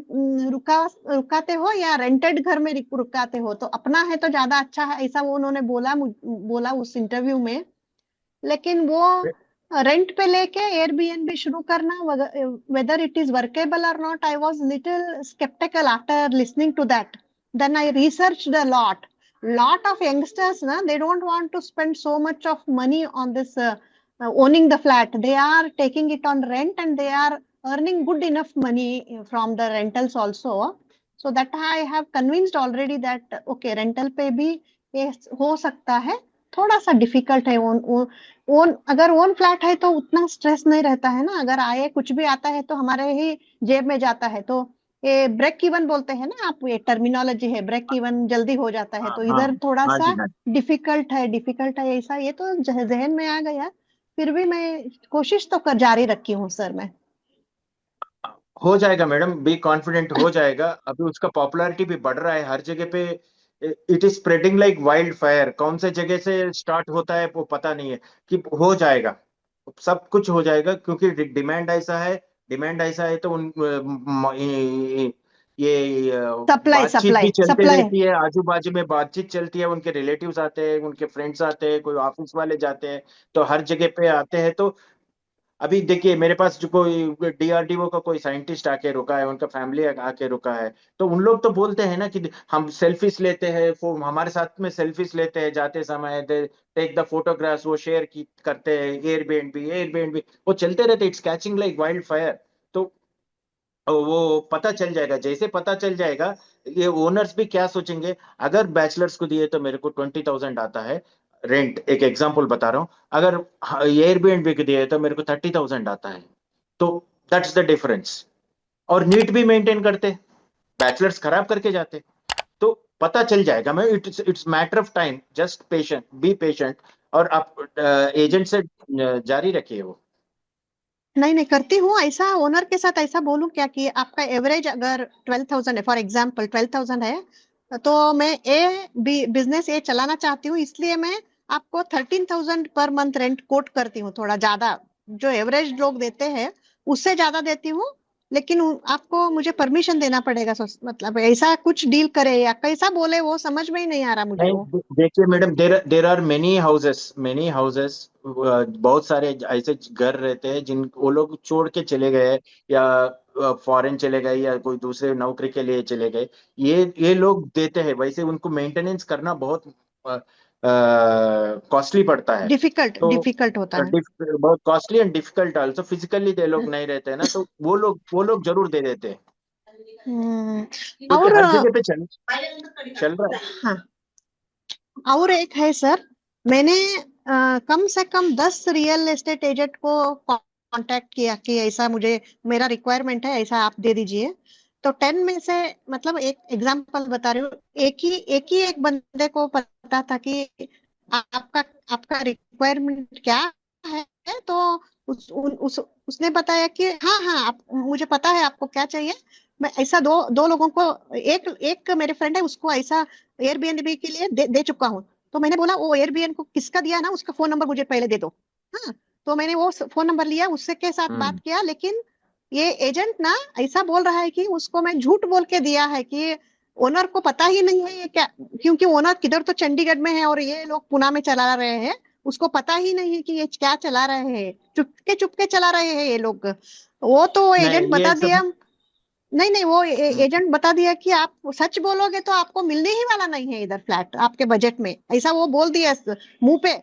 रुकाते हो या रेंटेड घर में रुकाते हो, तो अपना है तो ज्यादा अच्छा है, ऐसा वो उन्होंने बोला उस इंटरव्यू में। लेकिन वो रेंट पे लेके एयरबीएनबी शुरू करना, वेदर इट इज वर्केबल और नॉट, I was little skeptical after listening to that. Then I researched a lot of youngsters na, they don't want to spend so much of money on this owning the flat, they are taking it on rent and they are earning good enough money from the rentals also, so that I have convinced already that okay, rental पे भी ये हो सकता है। थोड़ा सा difficult है, own अगर ओन फ्लैट है तो उतना स्ट्रेस नहीं रहता है ना, अगर आए कुछ भी आता है तो हमारे ही जेब में जाता है, तो ये ब्रेक इवन बोलते हैं ना आप, ये टर्मिनोलॉजी है, ब्रेक इवन जल्दी हो जाता है, हाँ तो हाँ इधर थोड़ा हाँ सा जी हाँ, डिफिकल्ट है ऐसा, ये तो जहन में आ गया। फिर भी मैं कोशिश तो कर जारी रखी हूँ सर मैं। हो जाएगा मैडम, बी कॉन्फिडेंट, हो जाएगा। अभी उसका पॉपुलैरिटी भी बढ़ रहा है हर जगह पे, it is spreading like wild fire. कौन से जगह से स्टार्ट होता है वो पता नहीं है, कि हो जाएगा, सब कुछ हो जाएगा, क्योंकि डिमांड ऐसा है तो ये सप्लाई बातचीत भी सप्लाई चलते सप्लाई। रहती है, आजू बाजू में बातचीत चलती है, उनके रिलेटिव्स आते हैं, उनके फ्रेंड्स आते हैं, कोई ऑफिस वाले जाते हैं, तो हर जगह पे आते हैं। तो अभी देखिए, मेरे पास जो कोई डीआरडीओ का कोई साइंटिस्ट आके रुका है, उनका फैमिली आके रुका है, तो उन लोग तो बोलते हैं ना कि हम सेल्फीज लेते हैं, हमारे साथ में सेल्फीज लेते हैं जाते समय, टेक द फोटोग्राफ्स, वो शेयर की करते हैं, एयरबीएनबी एयरबीएनबी वो चलते रहते, it's catching like wild fire. तो वो पता चल जाएगा। जैसे पता चल जाएगा, ये ओनर्स भी क्या सोचेंगे, अगर बैचलर्स को दिए तो मेरे को 20,000 आता है रेंट, एक एग्जांपल बता रहा हूँ, अगर एयरबीएनबी को दिए तो मेरे को 30,000 आता है। तो दैट्स द डिफरेंस। और नीट भी मेंटेन करते, बैचलर्स खराब करके जाते। तो पता चल जाएगा। मैं it's matter of time, just patient, be patient. और आप एजेंट से जारी रखिए वो। नहीं नहीं करती हूँ ऐसा। ओनर के साथ ऐसा बोलूं क्या कि आपका एवरेज अगर 12,000 है, फॉर एग्जांपल 12,000 है, तो मैं ए बिजनेस ए चलाना चाहती हूँ, इसलिए मैं आपको 13,000 पर मंथ रेंट कोट करती हूँ, थोड़ा ज्यादा जो एवरेज लोग देते हैं उससे ज्यादा देती हूँ। लेकिन आपको मुझे परमिशन देना पड़ेगा। मतलब ऐसा कुच डील करे या कैसा बोले वो समझ में ही नहीं आ रहा मुझे नहीं, वो। देखिए madam, there are many houses, बहुत सारे ऐसे घर रहते हैं जिन वो लोग छोड़ के चले गए, या फॉरेन चले गए, या कोई दूसरे नौकरी के लिए चले गए। ये लोग देते हैं, वैसे उनको मेंटेनेंस करना बहुत कॉस्टली पड़ता है। डिफिकल्ट तो डिफिकल्ट होता है। बहुत costly and difficult also, physically दे लोग नहीं रहते हैं ना, तो वो लोग जरूर दे देते हैं, हम्म, क्योंकि और हर जगह पे चल रहा है। हाँ, और एक है सर, मैंने कम से कम 10 रियल एस्टेट एजेंट को कांटेक्ट किया कि ऐसा मुझे मेरा रिक्वायरमेंट है, ऐसा आप दे दीजिए। तो 10 में से, मतलब एक एग्जांपल बता रही हूँ, एक बंदे को पता था कि आपका आपका रिक्वायरमेंट क्या है। तो उसने बताया कि हाँ हाँ, मुझे पता है आपको क्या चाहिए। मैं ऐसा दो दो लोगों को, एक एक मेरे फ्रेंड है उसको ऐसा एयरबीएनबी के लिए दे चुका हूँ। तो मैंने बोला वो एयरबीएन को किसका दिया ना, उसका फोन नंबर मुझे पहले दे दो। हाँ, तो मैंने वो फोन नंबर लिया, उससे के साथ बात किया। लेकिन ये एजेंट ना ऐसा बोल रहा है कि उसको मैं झूठ बोल के दिया है कि ओनर को पता ही नहीं है ये क्या, क्योंकि ओनर किधर तो चंडीगढ़ में है और ये लोग पुणे में चला रहे हैं। उसको पता ही नहीं है कि ये क्या चला रहे हैं, चुपके चुपके चला रहे हैं ये लोग। वो तो एजेंट नहीं, ये बता सब। दिया। नहीं नहीं, वो एजेंट बता दिया कि आप सच बोलोगे तो आपको मिलने ही वाला नहीं है इधर फ्लैट आपके बजट में, ऐसा वो बोल दिया मुंह पे।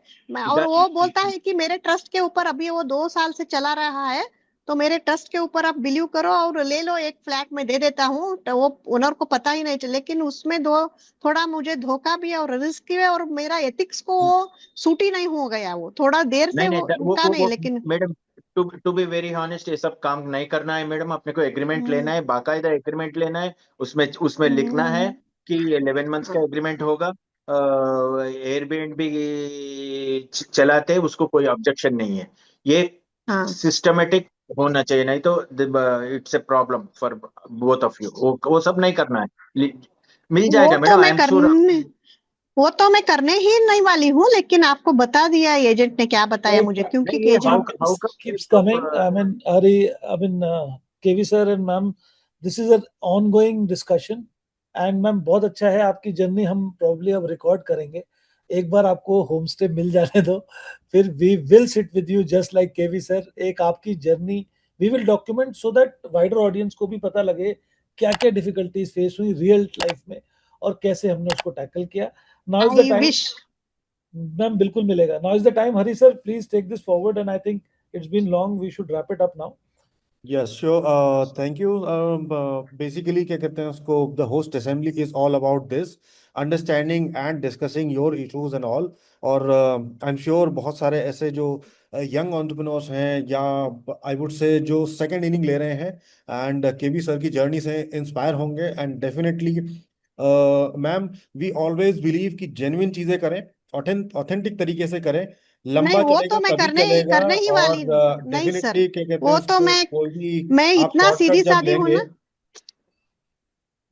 और वो बोलता है कि मेरे ट्रस्ट के ऊपर, अभी वो 2 साल से चला रहा है, तो मेरे ट्रस्ट के ऊपर आप बिलीव करो और ले लो, एक फ्लैट में दे देता हूँ। तो वो ओनर को पता ही नहीं चला। लेकिन उसमें थोड़ा मुझे धोखा भी है और रिस्क भी है, और मेरा एथिक्स को वो सूट ही नहीं हो गया। वो थोड़ा देर से नहीं नहीं, वो रुका नहीं, लेकिन madam, to be very honest, ये सब काम नहीं करना है मैडम। अपने को एग्रीमेंट हम्म, लेना है, बाकायदा एग्रीमेंट लेना है। उसमें उसमें लिखना है हम्म, कि 11 मंथ्स का एग्रीमेंट होगा। एयरबीएनबी चलाते हैं, उसको कोई ऑब्जेक्शन नहीं है। ये हाँ, सिस्टमेटिक होना चाहिए, नहीं तो it's a problem for both of you. वो सब नहीं करना है। मिल वो जाएगा तो मैडम, आई मैं एम श्योर। करने वो तो मैं करने ही नहीं वाली हूँ, लेकिन आपको बता दिया एजेंट ने क्या बताया नहीं मुझे, क्योंकि नहीं, ये how agent. How Keeps come coming. I mean, Hari, I mean, KV sir and ma'am, this is an ongoing discussion. And ma'am बहुत अच्छा है, आपकी जर्नी हम प्रॉब्ली अब रिकॉर्ड करेंगे। एक बार आपको होम स्टे मिल जाने दो, फिर we will sit with you just like KV sir. एक आपकी journey we will document so that wider audience को भी पता लगे क्या क्या डिफिकल्टीज फेस हुई रियल लाइफ में और कैसे हमने उसको टैकल किया। Now is the high time. Wish. Ma'am बिल्कुल मिलेगा। Now is the time, Hari sir please take this forward and I think it's been long, we should wrap it up now. Yes sure, thank you. Basically क्या कहते हैं उसको, the host assembly is all about this, understanding and discussing your issues and all. और I am sure बहुत सारे ऐसे जो young entrepreneurs हैं, या आई वुड से जो सेकंड इनिंग ले रहे हैं, एंड केवी सर की जर्नी से इंस्पायर होंगे। And definitely ma'am, we always believe कि जेन्युइन चीज़ें करें, ऑथेंटिक तरीके से करें, नहीं, लंबा वो चलेगा तो मैं तभी करने चलेगा। करने ही और वाली नहीं सर। डेफिनेटली क्या कहते हैं वो तो उसको, कोई भी मैं आप इतना सीधी शॉर्टकट जब सादी हूँ लेंगे। ना।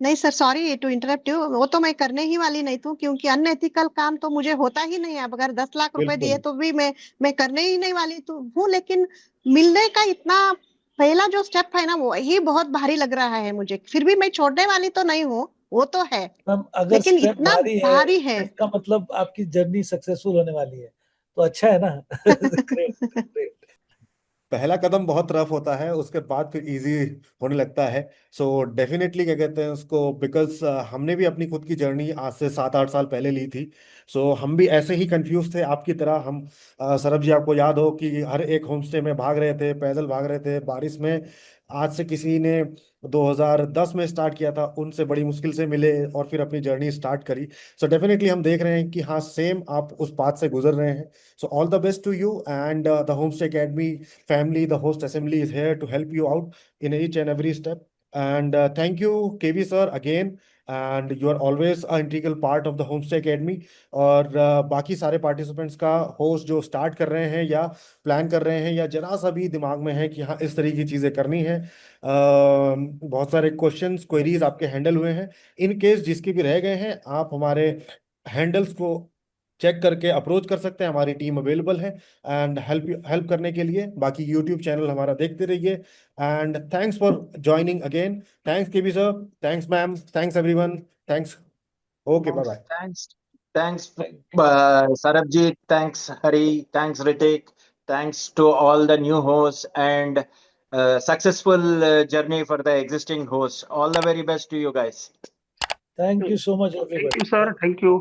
नहीं sir, sorry to interrupt you, वो तो मैं करने ही वाली नहीं थी, क्योंकि अनएथिकल काम तो मुझे होता ही नहीं है। अब अगर 10 लाख रुपए दिए बिल्कुल। तो भी मैं करने ही नहीं वाली तो हूँ। लेकिन मिलने का इतना पहला जो स्टेप है ना, वो ही बहुत भारी लग रहा है मुझे। फिर भी मैं छोड़ने वाली तो नहीं हूँ, वो तो है, मैम अगर लेकिन स्टेप इतना भारी है भारी है। इसका मतलब आपकी जर्नी सक्सेसफुल होने वाली है, तो अच्छा है ना। Great great. पहला कदम बहुत रफ होता है, उसके बाद फिर इजी होने लगता है। सो डेफिनेटली क्या कहते हैं उसको, बिकॉज हमने भी अपनी खुद की जर्नी आज से 7-8 साल पहले ली थी। सो हम भी ऐसे ही कंफ्यूज थे आपकी तरह। हम सौरभ जी, आपको याद हो कि हर एक होम स्टे में भाग रहे थे, पैदल भाग रहे थे बारिश में, आज से किसी ने 2010 में स्टार्ट किया था, उनसे बड़ी मुश्किल से मिले और फिर अपनी जर्नी स्टार्ट करी। सो डेफिनेटली हम देख रहे हैं कि हाँ, सेम आप उस पाथ से गुजर रहे हैं। So all the best to you and the homestay academy family, the host assembly is here to help you out in each and every step. And thank you, KV sir, again. And you are always an integral part of the Homestay Academy. और बाकी सारे participants का host जो start कर रहे हैं या plan कर रहे हैं या जरा सा भी दिमाग में है कि हाँ इस तरह की चीज़ें करनी है, बहुत सारे क्वेश्चंस क्वेरीज आपके हैंडल हुए हैं। इन केस जिसके भी रह गए हैं, आप हमारे हैंडल्स को चेक करके अप्रोच कर सकते हैं। हमारी टीम अवेलेबल है एंड हेल्प करने के लिए। बाकी यूट्यूब चैनल हमारा देखते रहिए। And thanks for joining again. Thanks KB sir, thanks ma'am, thanks everyone, thanks. Okay, bye bye. Thanks, Sarabjit. Thanks, Hari. Thanks, Ritik. Thanks to all the new hosts and successful journey for the existing hosts. All the very best to you guys. Thank you so much, everybody. Thank you, sir. Thank you.